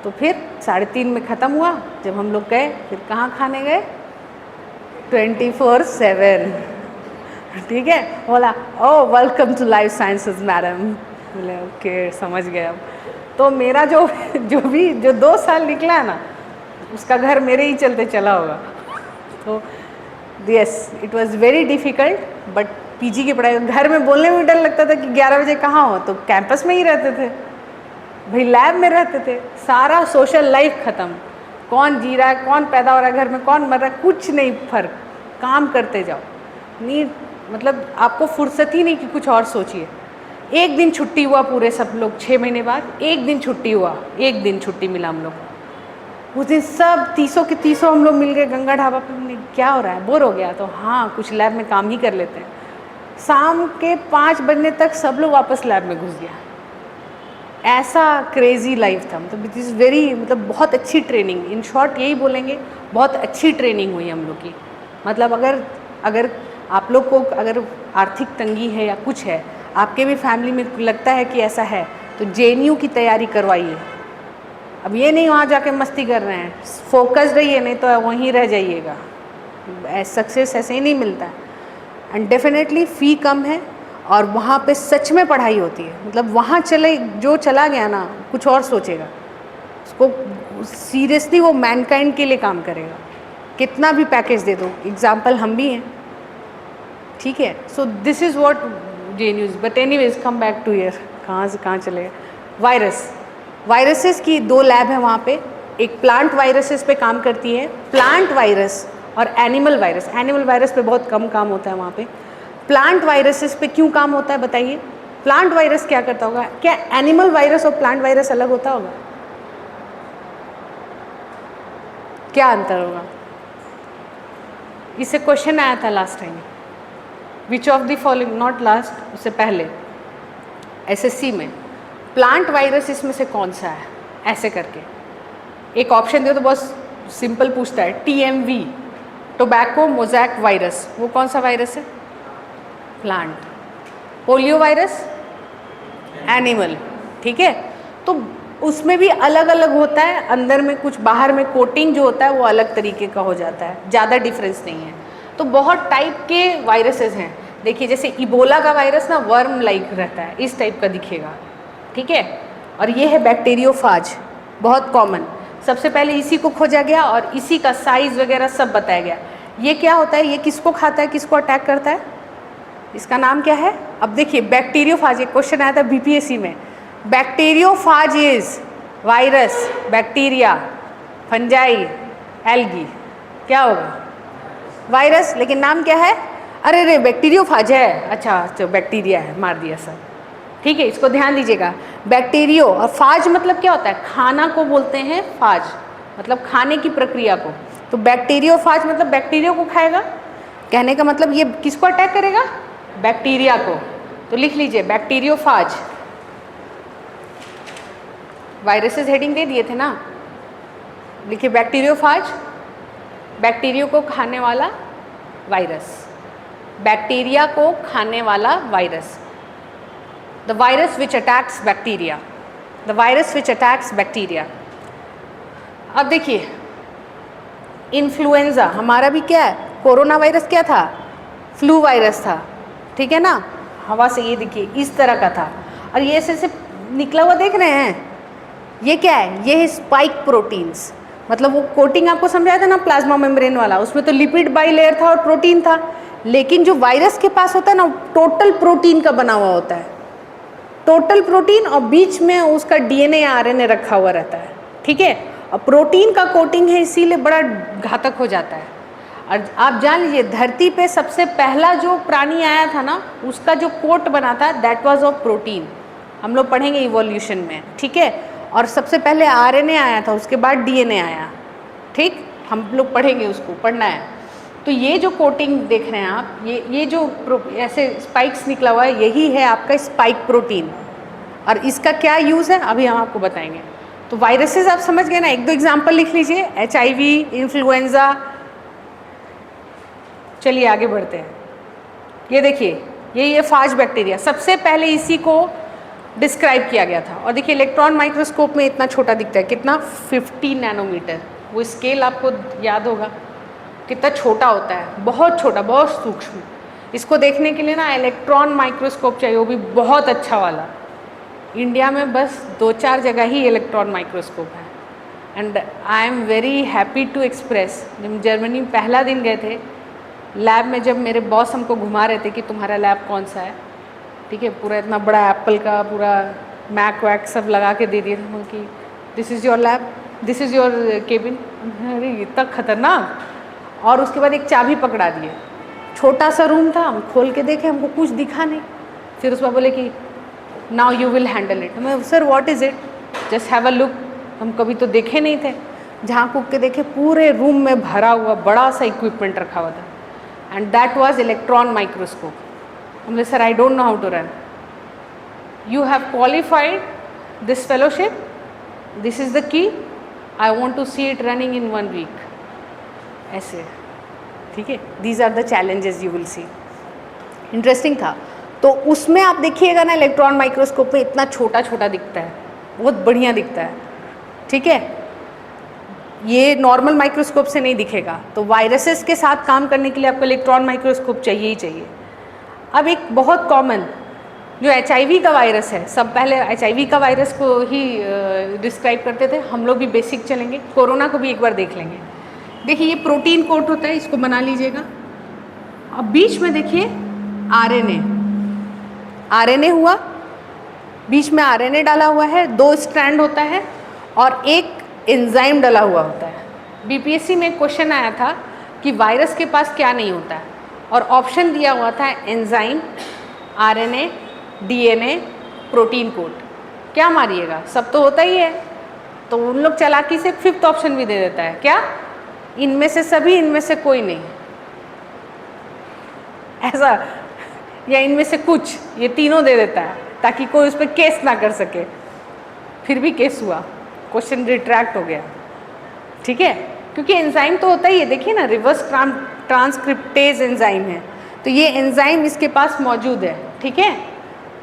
[SPEAKER 1] तो फिर 3:30 में ख़त्म हुआ। जब हम लोग गए, फिर कहाँ खाने गए? 24/7। ठीक है। बोला oh welcome to life sciences madam. बोले ओके समझ गए अब। तो मेरा जो 2 साल निकला है ना, उसका घर मेरे ही चलते चला होगा। तो yes it was very difficult, but PG की पढ़ाई, घर में बोलने में डर लगता था कि 11 बजे कहाँ हो, तो कैंपस में ही रहते थे भाई, लैब में रहते थे। सारा सोशल लाइफ ख़त्म। कौन जी रहा है, कौन पैदा हो रहा है घर में, कौन मर रहा है, कुछ नहीं फ़र्क। काम करते जाओ, नहीं मतलब आपको फुर्सत ही नहीं कि कुछ और सोचिए। एक दिन छुट्टी हुआ पूरे सब लोग 6 महीने बाद, एक दिन छुट्टी हुआ, एक दिन छुट्टी मिला हम लोग को। उस दिन सब 30 के 30 हम लोग मिल गए गंगा ढाबा पर। क्या हो रहा है, बोर हो गया तो हाँ कुछ लैब में काम ही कर लेते हैं। शाम के 5 बजने तक सब लोग वापस लैब में घुस गया। ऐसा क्रेज़ी लाइफ था। मतलब इट इज़ वेरी, मतलब बहुत अच्छी ट्रेनिंग, इन शॉर्ट यही बोलेंगे, बहुत अच्छी ट्रेनिंग हुई हम लोग की। मतलब अगर आप लोग को अगर आर्थिक तंगी है या कुछ है, आपके भी फैमिली में लगता है कि ऐसा है, तो जेएनयू की तैयारी करवाइए। अब ये नहीं वहाँ जाके मस्ती कर रहे हैं, फोकस रहिए, नहीं तो वहीं रह जाइएगा। सक्सेस ऐसे ही नहीं मिलता है। एंड डेफिनेटली फ़ी कम है और वहाँ पे सच में पढ़ाई होती है। मतलब वहाँ जो चला गया ना, कुछ और सोचेगा, उसको सीरियसली वो मैनकाइंड के लिए काम करेगा। कितना भी पैकेज दे दो, एग्जाम्पल हम भी हैं। ठीक है। So this is what JNU's. But anyways come back to year, कहाँ से कहाँ चले गए। वायरसेस की 2 लैब है वहाँ पे। एक प्लांट वायरसेस पे काम करती है, प्लांट वायरस, और एनिमल वायरस। एनिमल वायरस पे बहुत कम काम होता है वहाँ पे। प्लांट वायरसेस पे क्यों काम होता है बताइए? प्लांट वायरस क्या करता होगा? क्या एनिमल वायरस और प्लांट वायरस अलग होता होगा? क्या अंतर होगा? इससे क्वेश्चन आया था last time. Which of the following, not last, उससे पहले एसएससी में, प्लांट वायरस इसमें से कौन सा है? ऐसे करके एक ऑप्शन दे तो बहुत सिंपल पूछता है। टीएमवी, टोबैको मोज़ैक वायरस, वो कौन सा वायरस है? प्लांट। Polio virus animal. ठीक है। तो उसमें भी अलग अलग होता है, अंदर में कुछ, बाहर में कोटिंग जो होता है वो अलग तरीके का हो जाता है, ज़्यादा डिफरेंस नहीं है। तो बहुत टाइप के वायरसेस हैं। देखिए जैसे इबोला का वायरस ना वर्म लाइक रहता है, इस टाइप का दिखेगा। ठीक है। और ये है बैक्टीरियोफाज, बहुत कॉमन। सबसे पहले इसी को खोजा गया और इसी का साइज़ वगैरह सब बताया गया। ये क्या होता है, ये किसको खाता है, किसको अटैक करता है, इसका नाम क्या है? अब देखिए बैक्टीरियोफाज, एक क्वेश्चन आया था बीपीएससी में। Bacteriophage is virus, bacteria, fungi, algae, क्या होगा? वायरस। लेकिन नाम क्या है? अरे रे बैक्टीरियोफाज है, अच्छा तो बैक्टीरिया है, मार दिया सर। ठीक है, इसको ध्यान दीजिएगा। बैक्टीरियो और फाज मतलब क्या होता है? खाना को बोलते हैं फाज, मतलब खाने की प्रक्रिया को। तो बैक्टीरियोफाज मतलब बैक्टीरिया को खाएगा। कहने का मतलब ये किसको अटैक करेगा? बैक्टीरिया को। तो लिख लीजिए बैक्टीरियोफाज। वायरसेस हेडिंग दे दिए थे ना, लिखिए बैक्टीरियोफाज बैक्टीरिया को खाने वाला वायरस, बैक्टीरिया को खाने वाला virus, the virus which attacks bacteria, the virus which attacks bacteria. अब देखिए इन्फ्लुएंजा हमारा भी क्या है, कोरोना वायरस क्या था, फ्लू वायरस था, ठीक है ना, हवा से, ये देखिए इस तरह का था, और ये ऐसे निकला हुआ देख रहे हैं, ये क्या है, ये है स्पाइक प्रोटीन्स। मतलब वो कोटिंग आपको समझाया था ना प्लाज्मा मेम्ब्रेन वाला, उसमें तो लिपिड बाइलेयर था और प्रोटीन था, लेकिन जो वायरस के पास होता है ना टोटल प्रोटीन का बना हुआ होता है, टोटल प्रोटीन, और बीच में उसका डीएनए या आरएनए रखा हुआ रहता है, ठीक है। और प्रोटीन का कोटिंग है इसीलिए बड़ा घातक हो जाता है। और आप जान लीजिए धरती पे सबसे पहला जो प्राणी आया था ना उसका जो कोट बना था दैट वाज ऑफ प्रोटीन, हम लोग पढ़ेंगे इवोल्यूशन में, ठीक है। और सबसे पहले आरएनए आया था, उसके बाद डीएनए आया, ठीक, हम लोग पढ़ेंगे, उसको पढ़ना है। तो ये जो कोटिंग देख रहे हैं आप, ये जो ऐसे स्पाइक्स निकला हुआ है, यही है आपका स्पाइक प्रोटीन, और इसका क्या यूज़ है अभी हम आपको बताएंगे। तो वायरसेस आप समझ गए ना, एक दो एग्जाम्पल लिख लीजिए, HIV, इन्फ्लुएंजा। चलिए आगे बढ़ते हैं। ये देखिए ये फाज बैक्टीरिया, सबसे पहले इसी को डिस्क्राइब किया गया था। और देखिए इलेक्ट्रॉन माइक्रोस्कोप में इतना छोटा दिखता है, कितना, 50 नैनोमीटर, वो स्केल आपको याद होगा कितना छोटा होता है, बहुत छोटा, बहुत सूक्ष्म। इसको देखने के लिए ना इलेक्ट्रॉन माइक्रोस्कोप चाहिए, वो भी बहुत अच्छा वाला। इंडिया में बस 2-4 जगह ही इलेक्ट्रॉन माइक्रोस्कोप है। And I am very happy to express, जब जर्मनी में पहला दिन गए थे लैब में, जब मेरे बॉस हमको घुमा रहे थे कि तुम्हारा लैब कौन सा है, ठीक है, पूरा इतना बड़ा एप्पल का पूरा मैक वैक सब लगा के दे दिए थे कि this is your lab, this is your cabin. अरे इतना खतरनाक। और उसके बाद एक चाबी पकड़ा दिए, छोटा सा रूम था, हम खोल के देखे, हमको कुछ दिखा नहीं। फिर उसमें बोले कि now you will handle it. मैं sir what is it, just have a look. हम कभी तो देखे नहीं थे, जहाँ कूद के देखे पूरे रूम में भरा हुआ बड़ा सा इक्विपमेंट रखा हुआ था, and that was electron microscope. हमने sir I don't know how to run, you have qualified this fellowship, this is the key, I want to see it running in 1 week, ऐसे, ठीक है। These are the challenges you will see. Interesting था। तो उसमें आप देखिएगा ना इलेक्ट्रॉन माइक्रोस्कोप में इतना छोटा छोटा दिखता है, बहुत बढ़िया दिखता है, ठीक है। ये नॉर्मल माइक्रोस्कोप से नहीं दिखेगा। तो वायरसेस के साथ काम करने के लिए आपको इलेक्ट्रॉन माइक्रोस्कोप चाहिए ही चाहिए। अब एक बहुत कॉमन जो HIV का वायरस है, सब पहले HIV का वायरस को ही डिस्क्राइब करते थे, हम लोग भी बेसिक चलेंगे, कोरोना को भी एक बार देख लेंगे। देखिए ये प्रोटीन कोट होता है, इसको बना लीजिएगा। अब बीच में देखिए आरएनए हुआ, बीच में आरएनए डाला हुआ है, 2 स्ट्रैंड होता है और एक एंजाइम डाला हुआ होता है। BPSC में क्वेश्चन आया था कि वायरस के पास क्या नहीं होता है, और ऑप्शन दिया हुआ था enzyme, RNA, DNA, protein code. क्या मारिएगा, सब तो होता ही है। तो उन लोग चालाकी से 5th ऑप्शन भी दे देता है, क्या, इनमें से सभी, इनमें से कोई नहीं, ऐसा, या इनमें से कुछ, ये तीनों दे देता है ताकि कोई उस पर केस ना कर सके। फिर भी केस हुआ, क्वेश्चन रिट्रैक्ट हो गया, ठीक है, क्योंकि एंजाइम तो होता ही है। देखिए ना रिवर्स ट्रांसक्रिप्टेज एंजाइम है, तो ये एंजाइम इसके पास मौजूद है, ठीक है।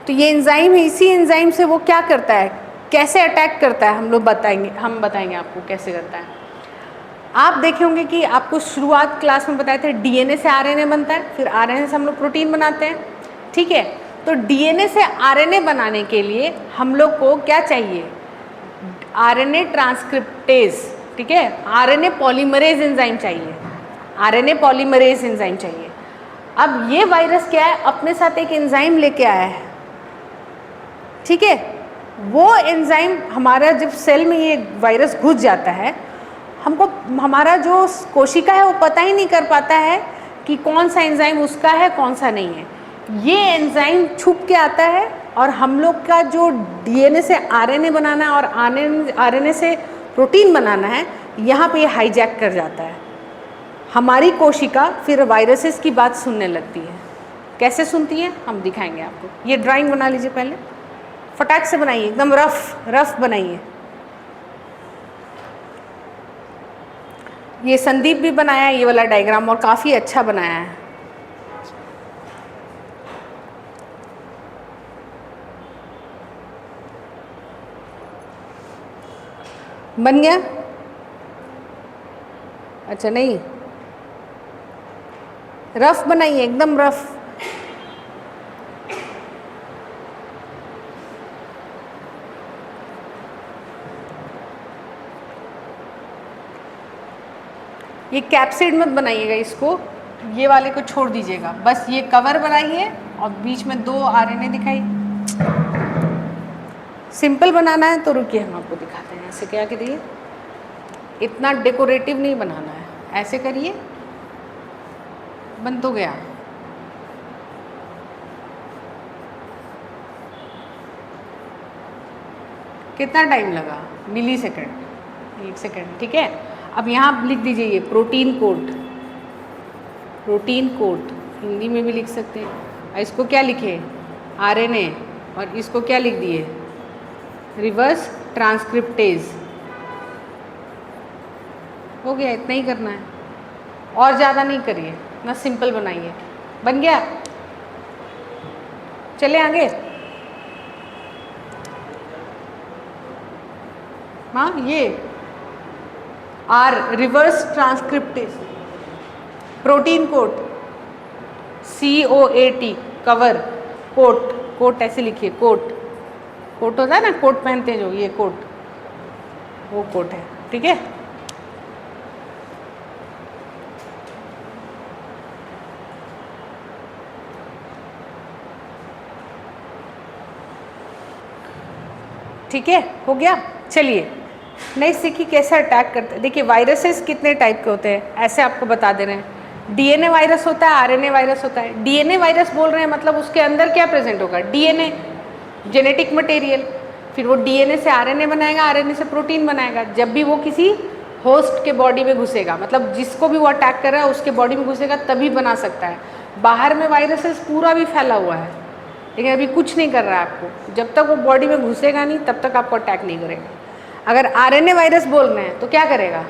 [SPEAKER 1] तो ये एंजाइम है, इसी एंजाइम से वो क्या करता है, कैसे अटैक करता है, हम बताएंगे आपको कैसे करता है। आप देखे होंगे कि आपको शुरुआत क्लास में बताए थे डीएनए से आरएनए बनता है, फिर आरएनए से हम लोग प्रोटीन बनाते हैं, ठीक है। तो डीएनए से आरएनए बनाने के लिए हम लोग को क्या चाहिए, आरएनए ट्रांसक्रिप्टेज, ठीक है, आरएनए पॉलीमरेज एंजाइम चाहिए, आरएनए पॉलीमरेज एंजाइम चाहिए। अब ये वायरस क्या है, अपने साथ एक एंजाइम लेके आया है, ठीक है। वो एंजाइम हमारा जब सेल में ये वायरस घुस जाता है, हमको हमारा जो कोशिका है वो पता ही नहीं कर पाता है कि कौन सा एंजाइम उसका है कौन सा नहीं है। ये एंजाइम छुप के आता है और हम लोग का जो डीएनए से आरएनए बनाना है और आरएनए से प्रोटीन बनाना है, यहाँ पे ये हाईजैक कर जाता है। हमारी कोशिका फिर वायरसेस की बात सुनने लगती है। कैसे सुनती है हम दिखाएंगे आपको। ये ड्राइंग बना लीजिए, पहले फटाक से बनाइए, एकदम रफ बनाइए। ये संदीप भी बनाया है ये वाला डायग्राम, और काफ़ी अच्छा बनाया है। बन गया? अच्छा, नहीं, रफ बनाइए, एकदम रफ। ये कैप्सिड मत बनाइएगा, इसको, ये वाले को छोड़ दीजिएगा, बस ये कवर बनाइए और बीच में 2 आरएनए दिखाइए। सिंपल बनाना है तो रुकिए, हम आपको दिखाते हैं। ऐसे क्या करिए, इतना डेकोरेटिव नहीं बनाना है, ऐसे करिए, बन तो गया। कितना टाइम लगा? मिली सेकेंड, 1 सेकेंड, ठीक है। अब यहाँ आप लिख दीजिए ये protein code, protein code Hindi में भी लिख सकते हैं। और इसको क्या लिखे? आरएनए, और इसको क्या लिख दिए? Reverse transcriptase. हो गया, इतना ही करना है, और ज़्यादा नहीं करिए, ना सिंपल बनाइए। बन गया? चले आगे। हाँ, ये are reverse transcriptase, protein coat, COAT, cover, coat, coat ऐसे लिखिए, कोट, कोट होता है ना, कोट पहनते हैं जो, ये कोट, वो कोट है, ठीक है। ठीक है, हो गया। चलिए नेक्स्ट देखिए कैसे अटैक करते हैं। देखिए वायरसेस कितने टाइप के होते हैं, ऐसे आपको बता दे रहे हैं। डीएनए वायरस होता है, आरएनए वायरस होता है। डीएनए वायरस बोल रहे हैं मतलब उसके अंदर क्या प्रेजेंट होगा? DNA, genetic material. फिर वो डीएनए से आरएनए बनाएगा, आरएनए से प्रोटीन बनाएगा। जब भी वो किसी होस्ट के बॉडी में घुसेगा, मतलब जिसको भी वो अटैक कर रहा है उसके बॉडी में घुसेगा, तभी बना सकता है। बाहर में वायरसेस पूरा भी फैला हुआ है, लेकिन अभी कुछ नहीं कर रहा है आपको। जब तक वो बॉडी में घुसेगा नहीं तब तक आपको अटैक नहीं करेगा। अगर आरएनए वायरस बोल रहे हैं तो क्या करेगा?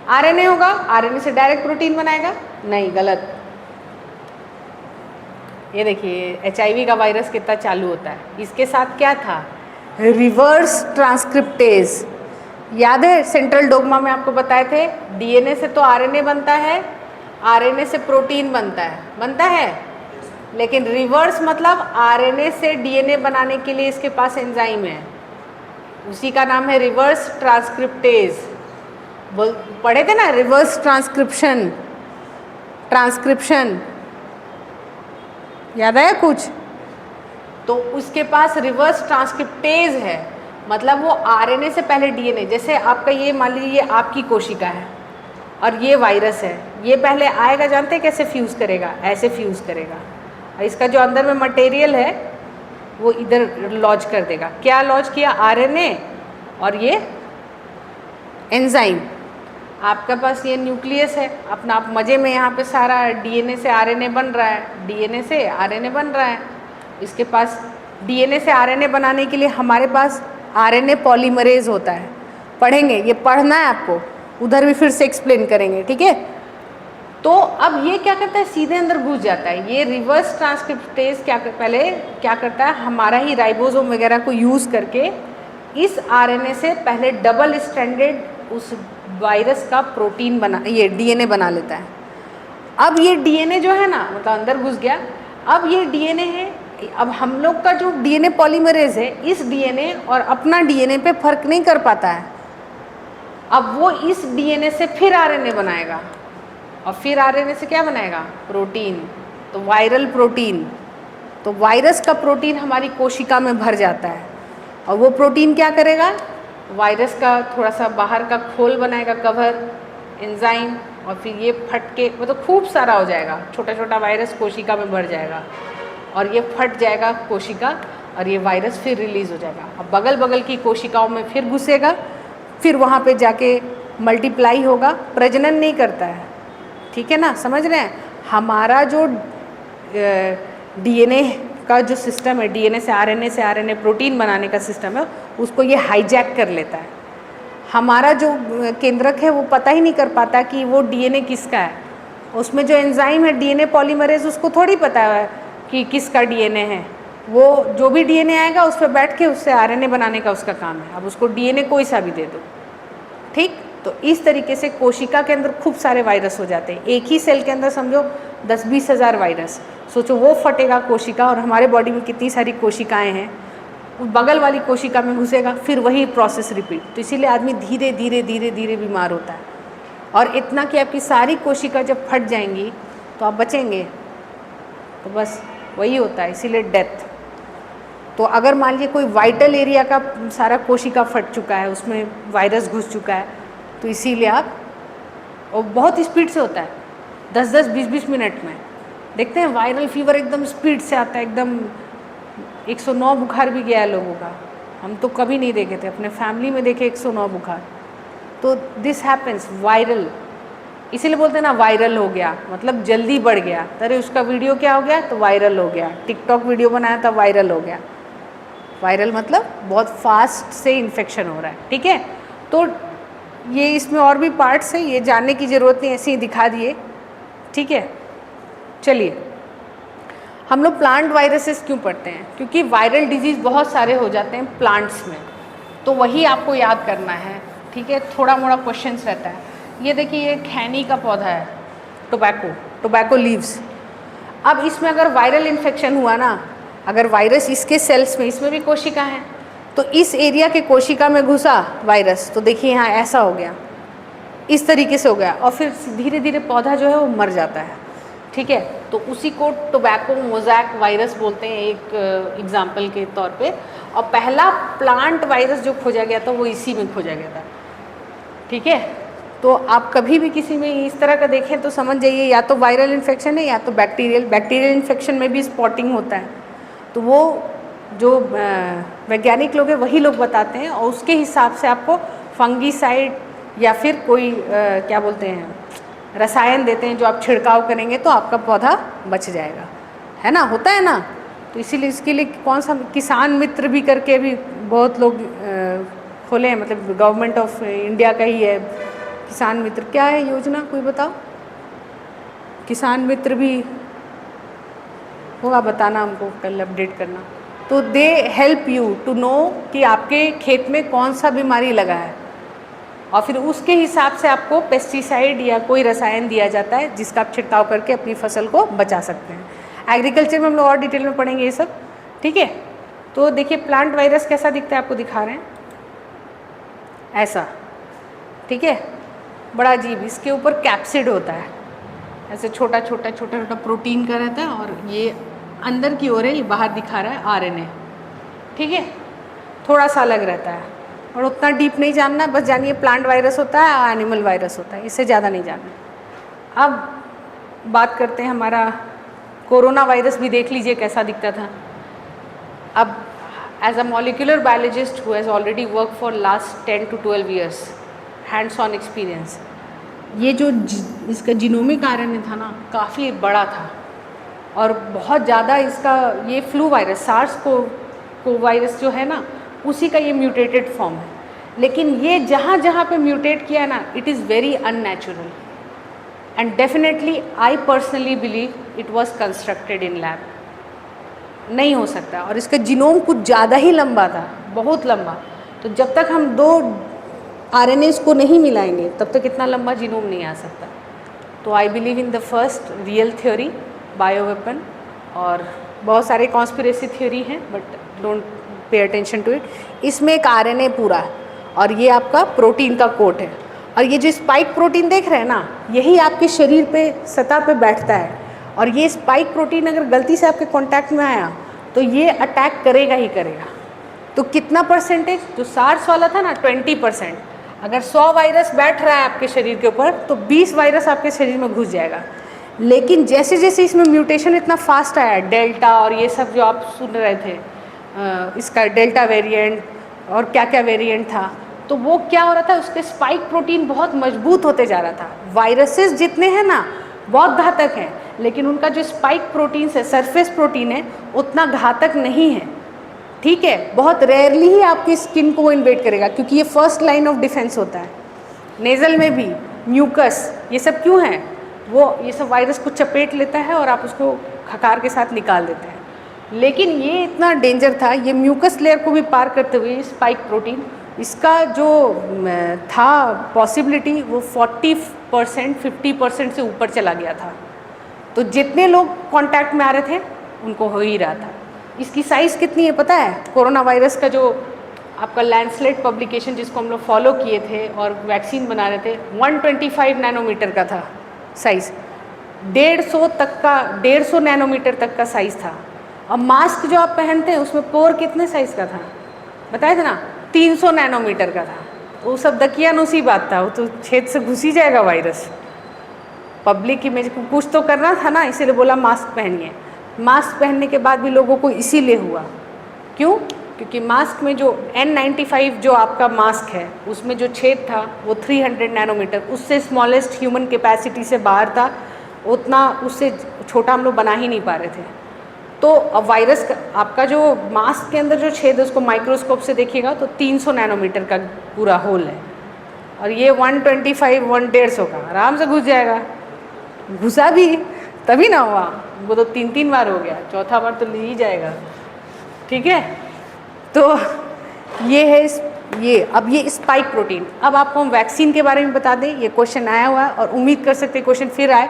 [SPEAKER 1] आरएनए होगा, आरएनए से डायरेक्ट प्रोटीन बनाएगा? नहीं, गलत। ये देखिए HIV का वायरस कितना चालू होता है, इसके साथ क्या था? Reverse transcriptase. याद है सेंट्रल डोग्मा में आपको बताए थे, डीएनए से तो आरएनए बनता है, आरएनए से प्रोटीन बनता है, लेकिन रिवर्स मतलब आरएनए से डीएनए बनाने के लिए इसके पास एंजाइम है, उसी का नाम है रिवर्स ट्रांसक्रिप्टेज। पढ़े थे ना, रिवर्स ट्रांसक्रिप्शन, याद आया कुछ? तो उसके पास रिवर्स ट्रांसक्रिप्टेज है, मतलब वो आरएनए से पहले डीएनए, जैसे आपका ये मान लीजिए आपकी कोशिका है और ये वायरस है, ये पहले आएगा, जानते हैं कैसे फ्यूज़ करेगा? ऐसे फ्यूज़ करेगा, और इसका जो अंदर में मटेरियल है वो इधर लॉन्च कर देगा। क्या लॉन्च किया? आरएनए और ये एंजाइम। आपके पास ये न्यूक्लियस है अपना, आप मज़े में यहाँ पे सारा डीएनए से आरएनए बन रहा है, डीएनए से आरएनए बन रहा है। इसके पास डीएनए से आरएनए बनाने के लिए हमारे पास आरएनए पॉलीमरेज होता है। पढ़ेंगे, ये पढ़ना है आपको, उधर भी फिर से एक्सप्लेन करेंगे, ठीक है। तो अब ये क्या करता है? सीधे अंदर घुस जाता है। ये रिवर्स ट्रांसक्रिप्टेज पहले क्या करता है? हमारा ही राइबोसोम वगैरह को यूज़ करके इस आरएनए से पहले डबल स्ट्रैंडेड उस वायरस का प्रोटीन बना, ये डीएनए बना लेता है। अब ये डीएनए जो है ना, मतलब अंदर घुस गया, अब ये डीएनए है, अब हम लोग का जो डीएनए पॉलीमरेज है, इस डीएनए और अपना डीएनए पे फर्क नहीं कर पाता है। अब वो इस डीएनए से फिर आरएनए बनाएगा, और फिर आरएनए से क्या बनाएगा? प्रोटीन, तो वायरल प्रोटीन। तो वायरस का प्रोटीन हमारी कोशिका में भर जाता है, और वो प्रोटीन क्या करेगा? वायरस का थोड़ा सा बाहर का खोल बनाएगा, कवर, एंजाइम, और फिर ये फट के मतलब खूब सारा हो जाएगा, छोटा छोटा वायरस कोशिका में भर जाएगा, और ये फट जाएगा कोशिका, और ये वायरस फिर रिलीज़ हो जाएगा। अब बगल बगल की कोशिकाओं में फिर घुसेगा, फिर वहाँ पे जाके मल्टीप्लाई होगा, प्रजनन नहीं करता है, ठीक है ना, समझ रहे हैं। हमारा जो डीएनए का जो सिस्टम है, डीएनए से आरएनए प्रोटीन बनाने का सिस्टम है, उसको ये हाईजैक कर लेता है। हमारा जो केंद्रक है वो पता ही नहीं कर पाता कि वो डीएनए किसका है। उसमें जो एंजाइम है डीएनए पॉलीमरेज, उसको थोड़ी पता है कि किसका डीएनए है। वो जो भी डीएनए आएगा उस पर बैठ के उससे आरएनए बनाने का उसका काम है। अब उसको डीएनए कोई सा भी दे दो, ठीक। तो इस तरीके से कोशिका के अंदर खूब सारे वायरस हो जाते हैं। एक ही सेल के अंदर समझो 10-20 हज़ार वायरस। सोचो वो फटेगा कोशिका, और हमारे बॉडी में कितनी सारी कोशिकाएं हैं, बगल वाली कोशिका में घुसेगा, फिर वही प्रोसेस रिपीट। तो इसीलिए आदमी धीरे धीरे धीरे धीरे बीमार होता है। और इतना कि आपकी सारी कोशिका जब फट जाएंगी तो आप बचेंगे, तो बस वही होता है, इसीलिए डेथ। तो अगर मान लीजिए कोई वाइटल एरिया का सारा कोशिका फट चुका है, उसमें वायरस घुस चुका है, तो इसीलिए आप, और बहुत स्पीड से होता है, 10-10, 20-20 मिनट में। देखते हैं वायरल फीवर एकदम स्पीड से आता है, एकदम 109 बुखार भी गया है लोगों का। हम तो कभी नहीं देखे थे, अपने फैमिली में देखे 109 बुखार। तो दिस हैपन्स वायरल, इसीलिए बोलते हैं ना वायरल हो गया, मतलब जल्दी बढ़ गया। अरे उसका वीडियो क्या हो गया, तो वायरल हो गया। टिकटॉक वीडियो बनाया था, वायरल हो गया। वायरल मतलब बहुत फास्ट से इन्फेक्शन हो रहा है, ठीक है। तो ये इसमें और भी पार्ट्स हैं, ये जानने की ज़रूरत नहीं, ऐसे ही दिखा दिए, ठीक है। चलिए, हम लोग प्लांट वायरसेस क्यों पढ़ते हैं? क्योंकि वायरल डिजीज़ बहुत सारे हो जाते हैं प्लांट्स में, तो वही आपको याद करना है, ठीक है। थोड़ा मोड़ा क्वेश्चंस रहता है। ये देखिए, ये खैनी का पौधा है, टोबैको लीव्स। अब इसमें अगर वायरल इन्फेक्शन हुआ ना, अगर वायरस इसके सेल्स में, इसमें भी कोशिका है, तो इस एरिया के कोशिका में घुसा वायरस, तो देखिए यहाँ ऐसा हो गया, इस तरीके से हो गया, और फिर धीरे धीरे पौधा जो है वो मर जाता है, ठीक है। तो उसी को टोबैको मोज़ैक वायरस बोलते हैं, एक एग्जाम्पल के तौर पे। और पहला प्लांट वायरस जो खोजा गया था वो इसी में खोजा गया था, ठीक है। तो आप कभी भी किसी में इस तरह का देखें तो समझ जाइए या तो वायरल इन्फेक्शन है या तो बैक्टीरियल इन्फेक्शन में भी स्पॉटिंग होता है। तो वो जो वैज्ञानिक लोग हैं वही लोग बताते हैं, और उसके हिसाब से आपको फंगीसाइड या फिर कोई क्या बोलते हैं, रसायन देते हैं, जो आप छिड़काव करेंगे तो आपका पौधा बच जाएगा, है ना, होता है ना। तो इसीलिए इसके लिए कौन सा किसान मित्र भी करके भी बहुत लोग खोले हैं, मतलब गवर्नमेंट ऑफ इंडिया का ही है किसान मित्र। क्या है योजना, कोई बताओ? किसान मित्र भी होगा, बताना हमको, कल अपडेट करना। तो they help you to know कि आपके खेत में कौन सा बीमारी लगा है, और फिर उसके हिसाब से आपको पेस्टिसाइड या कोई रसायन दिया जाता है जिसका आप छिड़काव करके अपनी फसल को बचा सकते हैं। एग्रीकल्चर में हम लोग और डिटेल में पढ़ेंगे ये सब, ठीक है। तो देखिए प्लांट वायरस कैसा दिखता है, आपको दिखा रहे हैं ऐसा, ठीक है, बड़ा अजीब। इसके ऊपर कैप्सिड होता है, ऐसे छोटा छोटा प्रोटीन का रहता है, और ये अंदर की ओर है, ये बाहर दिखा रहा है आरएनए, ठीक है। थोड़ा सा अलग रहता है, और उतना डीप नहीं जानना है, बस जानिए प्लांट वायरस होता है, एनिमल वायरस होता है, इससे ज़्यादा नहीं जानना। अब बात करते हैं, हमारा कोरोना वायरस भी देख लीजिए कैसा दिखता था। अब as a molecular biologist who has already work for last 10 to 12 years, hands on experience, ये जो इसका जीनोमिक आरएनए था ना, काफ़ी बड़ा था, और बहुत ज़्यादा इसका, ये फ्लू वायरस सार्स को वायरस जो है ना, उसी का ये म्यूटेटेड फॉर्म है। लेकिन ये जहाँ जहाँ पे म्यूटेट किया ना, it is very unnatural, and definitely I personally believe it was constructed in lab. नहीं हो सकता, और इसका जीनोम कुछ ज़्यादा ही लंबा था, बहुत लंबा। तो जब तक हम 2 RNAs को नहीं मिलाएंगे तब तक इतना लंबा जीनोम नहीं आ सकता। तो I believe in the first real theory, bioweapon, और बहुत सारे कॉन्स्पिरेसी थ्योरी हैं, but don't pay attention to it. इसमें एक RNA पूरा है, और ये आपका प्रोटीन का कोट है, और ये जो स्पाइक प्रोटीन देख रहे हैं ना, यही आपके शरीर पे सतह पे बैठता है, और ये स्पाइक प्रोटीन अगर गलती से आपके कांटेक्ट में आया तो ये अटैक करेगा ही करेगा। तो कितना परसेंटेज, जो सार्स वाला था ना 20%, अगर 100 वायरस बैठ रहा है आपके शरीर के ऊपर तो 20 वायरस आपके शरीर में घुस जाएगा। लेकिन जैसे जैसे इसमें म्यूटेशन इतना फास्ट आया, डेल्टा और ये सब जो आप सुन रहे थे, इसका डेल्टा वेरिएंट और क्या क्या वेरिएंट था, तो वो क्या हो रहा था, उसके स्पाइक प्रोटीन बहुत मजबूत होते जा रहा था। वायरसेस जितने हैं ना बहुत घातक हैं, लेकिन उनका जो स्पाइक प्रोटीन है, सरफेस प्रोटीन है, उतना घातक नहीं है। ठीक है, बहुत रेयरली ही आपकी स्किन को वो इन्वेड करेगा, क्योंकि ये फर्स्ट लाइन ऑफ डिफेंस होता है। नेज़ल में भी म्यूकस, ये सब क्यों है, वो ये सब वायरस को चपेट लेता है और आप उसको खकार के साथ निकाल देते हैं। लेकिन ये इतना डेंजर था, ये म्यूकस लेयर को भी पार करते हुए स्पाइक प्रोटीन, इसका जो था पॉसिबिलिटी वो 40% 50% से ऊपर चला गया था। तो जितने लोग कांटेक्ट में आ रहे थे उनको हो ही रहा था। इसकी साइज़ कितनी है पता है? कोरोना वायरस का जो आपका लैंडस्लेट पब्लिकेशन जिसको हम लोग फॉलो किए थे और वैक्सीन बना रहे थे, 125 नैनोमीटर का था साइज़, 150 नैनोमीटर तक का साइज़ था। और मास्क जो आप पहनते हैं उसमें पोर कितने साइज़ का था बताए थे ना, 300 नैनोमीटर का था। तो वो सब दकियानुसी बात था, वो तो छेद से घुस ही जाएगा वायरस। पब्लिक इमेज को कुछ तो करना था ना, इसीलिए बोला मास्क पहनिए। मास्क पहनने के बाद भी लोगों को इसीलिए हुआ, क्यों? क्योंकि मास्क में जो N95 जो आपका मास्क है उसमें जो छेद था वो 300 नैनोमीटर, उससे स्मॉलेस्ट ह्यूमन कैपेसिटी से बाहर था, उतना उससे छोटा हम लोग बना ही नहीं पा रहे थे। तो अब वायरस का आपका जो मास्क के अंदर जो छेद है उसको माइक्रोस्कोप से देखिएगा तो 300 नैनोमीटर का पूरा होल है, और ये 125 150 का आराम से घुस जाएगा। घुसा भी तभी ना हुआ, वो तो 3 बार हो गया, चौथा बार तो ले ही जाएगा। ठीक है, तो ये है ये। अब ये स्पाइक प्रोटीन, अब आपको हम वैक्सीन के बारे में बता दें, ये क्वेश्चन आया हुआ है और उम्मीद कर सकते क्वेश्चन फिर आए।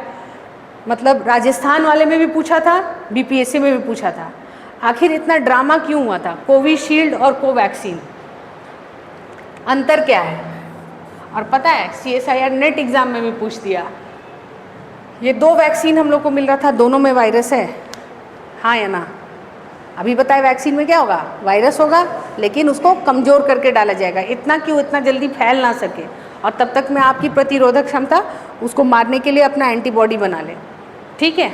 [SPEAKER 1] मतलब राजस्थान वाले में भी पूछा था, बीपीएससी में भी पूछा था, आखिर इतना ड्रामा क्यों हुआ था कोविशील्ड और कोवैक्सीन, अंतर क्या है? और पता है CSIR नेट एग्ज़ाम में भी पूछ दिया। ये 2 वैक्सीन हम लोग को मिल रहा था, दोनों में वायरस है, हाँ या ना? अभी बताए वैक्सीन में क्या होगा, वायरस होगा लेकिन उसको कमज़ोर करके डाला जाएगा। इतना क्यों, इतना जल्दी फैल ना सके, और तब तक में आपकी प्रतिरोधक क्षमता उसको मारने के लिए अपना एंटीबॉडी बना ले। ठीक है,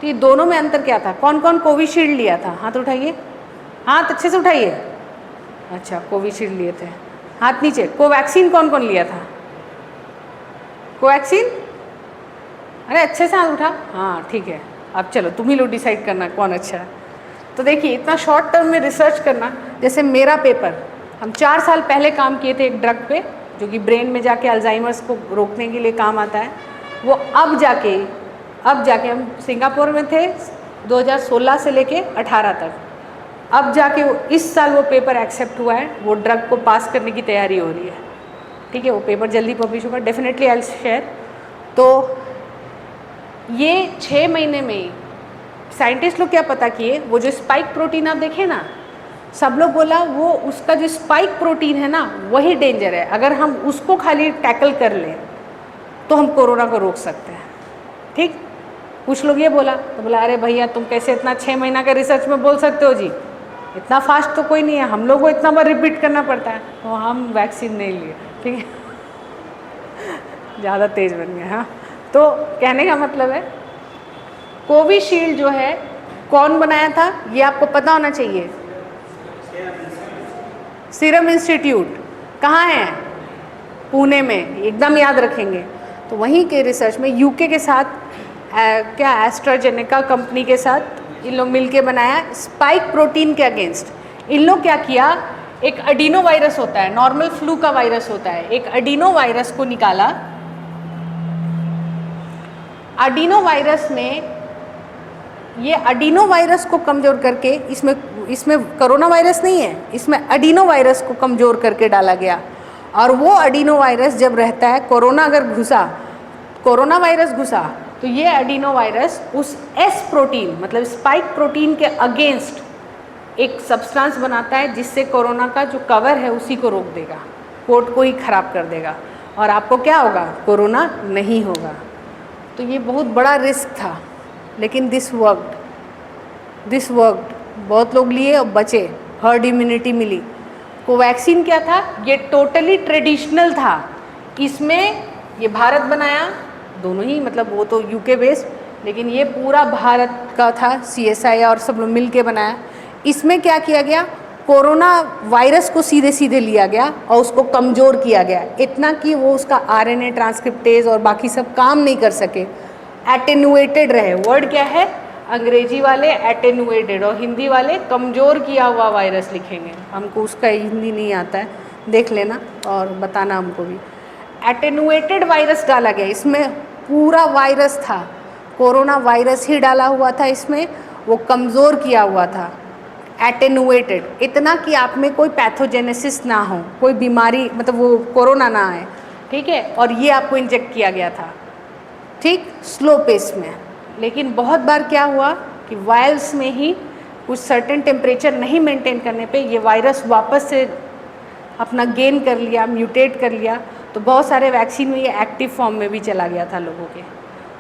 [SPEAKER 1] तो ये दोनों में अंतर क्या था? कौन कौन कोविशील्ड लिया था? हाथ उठाइए, हाथ अच्छे से उठाइए। अच्छा, कोविशील्ड लिए थे, हाथ नीचे। कोवैक्सीन कौन कौन लिया था? कोवैक्सीन, अरे अच्छे से हाथ उठा, हाँ ठीक है। अब चलो तुम ही लोग डिसाइड करना कौन अच्छा है। तो देखिए, इतना शॉर्ट टर्म में रिसर्च करना, जैसे मेरा पेपर हम 4 साल पहले काम किए थे एक ड्रग पे जो कि ब्रेन में जाके अल्जाइमर्स को रोकने के लिए काम आता है। वो अब जाके हम सिंगापुर में थे 2016 से लेके 18 तक, अब जाके वो इस साल वो पेपर एक्सेप्ट हुआ है, वो ड्रग को पास करने की तैयारी हो रही है। ठीक है, वो पेपर जल्दी पब्लिश होगा, डेफिनेटली आई विल शेयर। तो ये 6 महीने में साइंटिस्ट लोग क्या पता किए, वो जो स्पाइक प्रोटीन आप देखें ना, सब लोग बोला वो उसका जो स्पाइक प्रोटीन है ना वही डेंजर है, अगर हम उसको खाली टैकल कर लें तो हम कोरोना को रोक सकते हैं। ठीक, कुछ लोग ये बोला, तो बोला अरे भैया तुम कैसे इतना 6 महीना का रिसर्च में बोल सकते हो जी, इतना फास्ट तो कोई नहीं है, हम लोग को इतना बार रिपीट करना पड़ता है, तो हम वैक्सीन नहीं लिए। ठीक है, ज़्यादा तेज़ बन गया। हाँ, तो कहने का मतलब है कोविशील्ड जो है कौन बनाया था ये आपको पता होना चाहिए। सीरम इंस्टीट्यूट कहाँ है? पुणे में, एकदम याद रखेंगे। तो वहीं के रिसर्च में यूके के साथ क्या एस्ट्राजेनेका कंपनी के साथ इन लोग मिलके बनाया स्पाइक प्रोटीन के अगेंस्ट। इन लोग क्या किया, एक अडीनो वायरस होता है, नॉर्मल फ्लू का वायरस होता है, एक अडीनो वायरस को निकाला। अडीनो वायरस में ये अडीनो वायरस को कमज़ोर करके, इसमें कोरोना वायरस नहीं है, इसमें अडीनो वायरस को कमज़ोर करके डाला गया। और वो अडीनो वायरस जब रहता है, कोरोना वायरस घुसा तो ये अडीनो वायरस उस एस प्रोटीन मतलब स्पाइक प्रोटीन के अगेंस्ट एक सब्सटेंस बनाता है जिससे कोरोना का जो कवर है उसी को रोक देगा, कोट को ही खराब कर देगा, और आपको क्या होगा, कोरोना नहीं होगा। तो ये बहुत बड़ा रिस्क था, लेकिन दिस वर्कड। बहुत लोग लिए और बचे, हर्ड इम्यूनिटी मिली। कोवैक्सीन क्या था, ये टोटली ट्रेडिशनल था। इसमें ये भारत बनाया, दोनों ही, मतलब वो तो यूके बेस्ड, लेकिन ये पूरा भारत का था, CSI और सब लोग मिल के बनाया। इसमें क्या किया गया, कोरोना वायरस को सीधे सीधे लिया गया और उसको कमज़ोर किया गया, इतना कि वो उसका RNA ट्रांसक्रिप्टेज और बाकी सब काम नहीं कर सके, एटेन्यूएटेड रहे। वर्ड क्या है, अंग्रेजी वाले एटेनुएटेड और हिंदी वाले कमज़ोर किया हुआ वायरस लिखेंगे। हमको उसका हिंदी नहीं आता है, देख लेना और बताना हमको भी। एटेनुएटेड वायरस डाला गया, इसमें पूरा वायरस था, कोरोना वायरस ही डाला हुआ था इसमें, वो कमज़ोर किया हुआ था। एटेनुएटेड इतना कि आप में कोई पैथोजेनेसिस ना हो, कोई बीमारी मतलब वो कोरोना ना आए, ठीक है। और ये आपको इंजेक्ट किया गया था, ठीक, स्लो पेस में। लेकिन बहुत बार क्या हुआ कि वायल्स में ही कुछ सर्टेन टेम्परेचर नहीं मेंटेन करने पे ये वायरस वापस से अपना गेन कर लिया, म्यूटेट कर लिया, तो बहुत सारे वैक्सीन में ये एक्टिव फॉर्म में भी चला गया था लोगों के।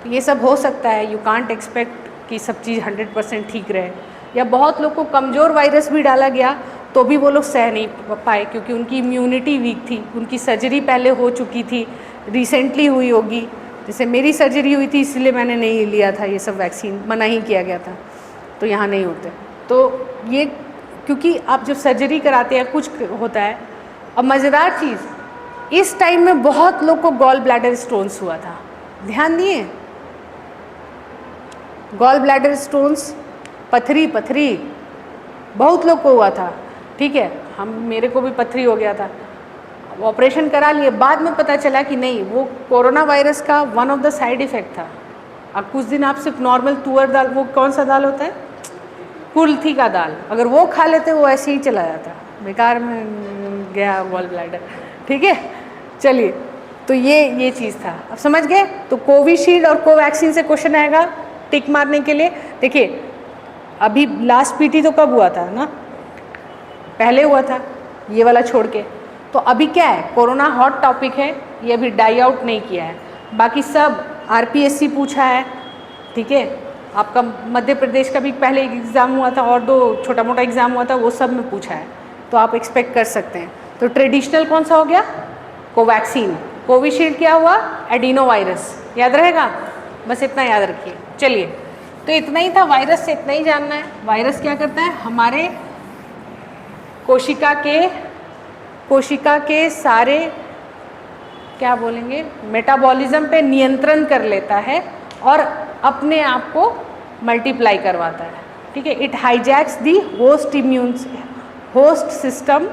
[SPEAKER 1] तो ये सब हो सकता है, यू कांट एक्सपेक्ट कि सब चीज़ 100% ठीक रहे। या बहुत लोग को कमज़ोर वायरस भी डाला गया तो भी वो लोग सह नहीं पाए क्योंकि उनकी इम्यूनिटी वीक थी, उनकी सर्जरी पहले हो चुकी थी, रिसेंटली हुई होगी। जैसे मेरी सर्जरी हुई थी इसलिए मैंने नहीं लिया था ये सब वैक्सीन, मना ही किया गया था, तो यहाँ नहीं होते। तो ये क्योंकि आप जब सर्जरी कराते हैं कुछ होता है। अब मज़ेदार चीज़, इस टाइम में बहुत लोग को गॉल ब्लैडर स्टोन्स हुआ था, ध्यान दिए? गॉल ब्लैडर स्टोन्स, पथरी बहुत लोग को हुआ था, ठीक है। मेरे को भी पथरी हो गया था, ऑपरेशन करा लिए, बाद में पता चला कि नहीं, वो कोरोना वायरस का one of the side effect था। अब कुछ दिन आप सिर्फ नॉर्मल तुअर दाल, वो कौन सा दाल होता है, कुल्थी का दाल, अगर वो खा लेते वो ऐसे ही चला जाता, बेकार में गया गॉल ब्लैडर, ठीक है। चलिए, तो ये चीज़ था, अब समझ गए। तो कोविशील्ड और कोवैक्सीन से क्वेश्चन आएगा टिक मारने के लिए। देखिए अभी लास्ट पीटी तो कब हुआ था ना, पहले हुआ था, ये वाला छोड़ के। तो अभी क्या है, कोरोना हॉट टॉपिक है, ये अभी डाई आउट नहीं किया है। बाकी सब आरपीएससी पूछा है, ठीक है। आपका मध्य प्रदेश का भी पहले एक एग्ज़ाम हुआ था और 2 छोटा मोटा एग्ज़ाम हुआ था, वो सब में पूछा है, तो आप एक्सपेक्ट कर सकते हैं। तो ट्रेडिशनल कौन सा हो गया, कोवैक्सीन। कोविशील्ड क्या हुआ, एडिनो वायरस, याद रहेगा, बस इतना याद रखिए। चलिए, तो इतना ही था, वायरस से इतना ही जानना है। वायरस क्या करता है, हमारे कोशिका के सारे क्या बोलेंगे, मेटाबॉलिज्म पे नियंत्रण कर लेता है और अपने आप को मल्टीप्लाई करवाता है, ठीक है। It hijacks the host system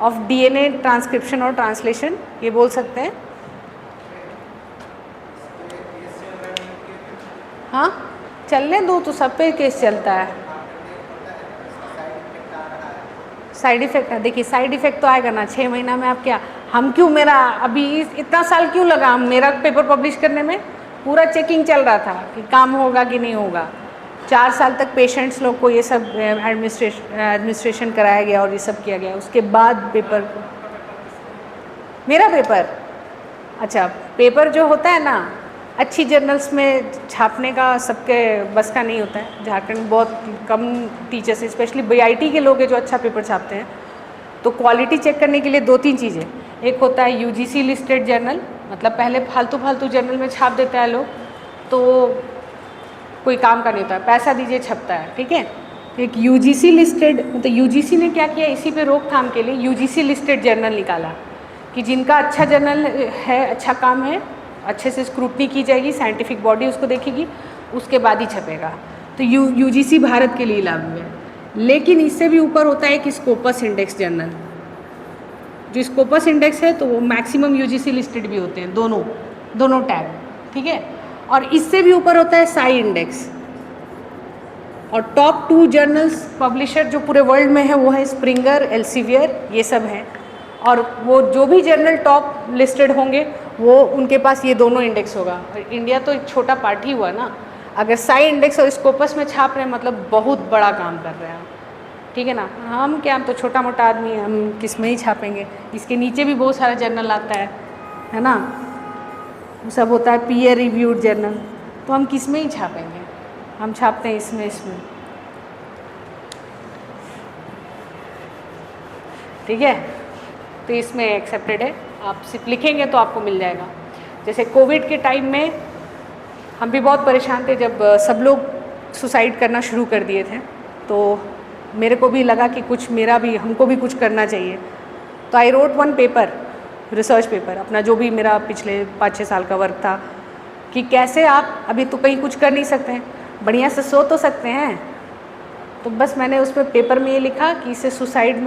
[SPEAKER 1] of DNA transcription और ट्रांसलेशन, ये बोल सकते हैं। हाँ, चलने दो, तो सब पे केस चलता है। साइड इफ़ेक्ट है, देखिए साइड इफ़ेक्ट तो आएगा ना 6 महीना में। आप क्या, हम क्यों, मेरा अभी इतना साल क्यों लगा मेरा पेपर पब्लिश करने में, पूरा चेकिंग चल रहा था कि काम होगा कि नहीं होगा। 4 साल तक पेशेंट्स लोग को ये सब एडमिनिस्ट्रेशन कराया गया और ये सब किया गया, उसके बाद पेपर, मेरा पेपर, अच्छा पेपर जो होता है ना अच्छी जर्नल्स में छापने का सबके बस का नहीं होता है। झारखंड बहुत कम टीचर्स, स्पेशली बीआईटी के लोग हैं जो अच्छा पेपर छापते हैं। तो क्वालिटी चेक करने के लिए 2-3 चीज़ें, एक होता है यूजीसी लिस्टेड जर्नल, मतलब पहले फालतू जर्नल में छाप देता है लोग, तो कोई काम का नहीं होता है, पैसा दीजिए छपता है, ठीक है। एक यूजीसी लिस्टेड, मतलब यूजीसी ने क्या किया, इसी पे रोकथाम के लिए यूजीसी लिस्टेड जर्नल निकाला कि जिनका अच्छा जर्नल है, अच्छा काम है, अच्छे से स्क्रूटनी की जाएगी, साइंटिफिक बॉडी उसको देखेगी, उसके बाद ही छपेगा। तो यूजीसी भारत के लिए लागू है। लेकिन इससे भी ऊपर होता है कि स्कोपस इंडेक्स जर्नल, जो स्कोपस इंडेक्स है तो वो मैक्सिमम यूजीसी लिस्टेड भी होते हैं, दोनों टैग, ठीक है। और इससे भी ऊपर होता है साई इंडेक्स। और टॉप 2 जर्नल्स पब्लिशर जो पूरे वर्ल्ड में है वो है स्प्रिंगर, एल्सेवियर, ये सब हैं। और वो जो भी जर्नल टॉप लिस्टेड होंगे वो उनके पास ये दोनों इंडेक्स होगा। और इंडिया तो एक छोटा पार्टी हुआ ना, अगर साई इंडेक्स और स्कोपस में छाप रहे हैं मतलब बहुत बड़ा काम कर रहे हैं, ठीक है ना। हम क्या, हम तो छोटा मोटा आदमी हैं, हम किस में ही छापेंगे। इसके नीचे भी बहुत सारा जर्नल आता है ना, वो सब होता है पीयर रिव्यूड जर्नल, तो हम किस में ही छापेंगे, हम छापते हैं इसमें, ठीक है। तो इसमें एक्सेप्टेड है, आप सिर्फ लिखेंगे तो आपको मिल जाएगा। जैसे कोविड के टाइम में हम भी बहुत परेशान थे जब सब लोग सुसाइड करना शुरू कर दिए थे, तो मेरे को भी लगा कि कुछ हमको भी कुछ करना चाहिए। तो I wrote 1 paper, research paper, अपना जो भी मेरा पिछले 5-6 साल का वर्क था, कि कैसे आप, अभी तो कहीं कुछ कर नहीं सकते हैं, बढ़िया से सो तो सकते हैं। तो बस मैंने उस पर पेपर में ये लिखा कि इसे सुसाइड में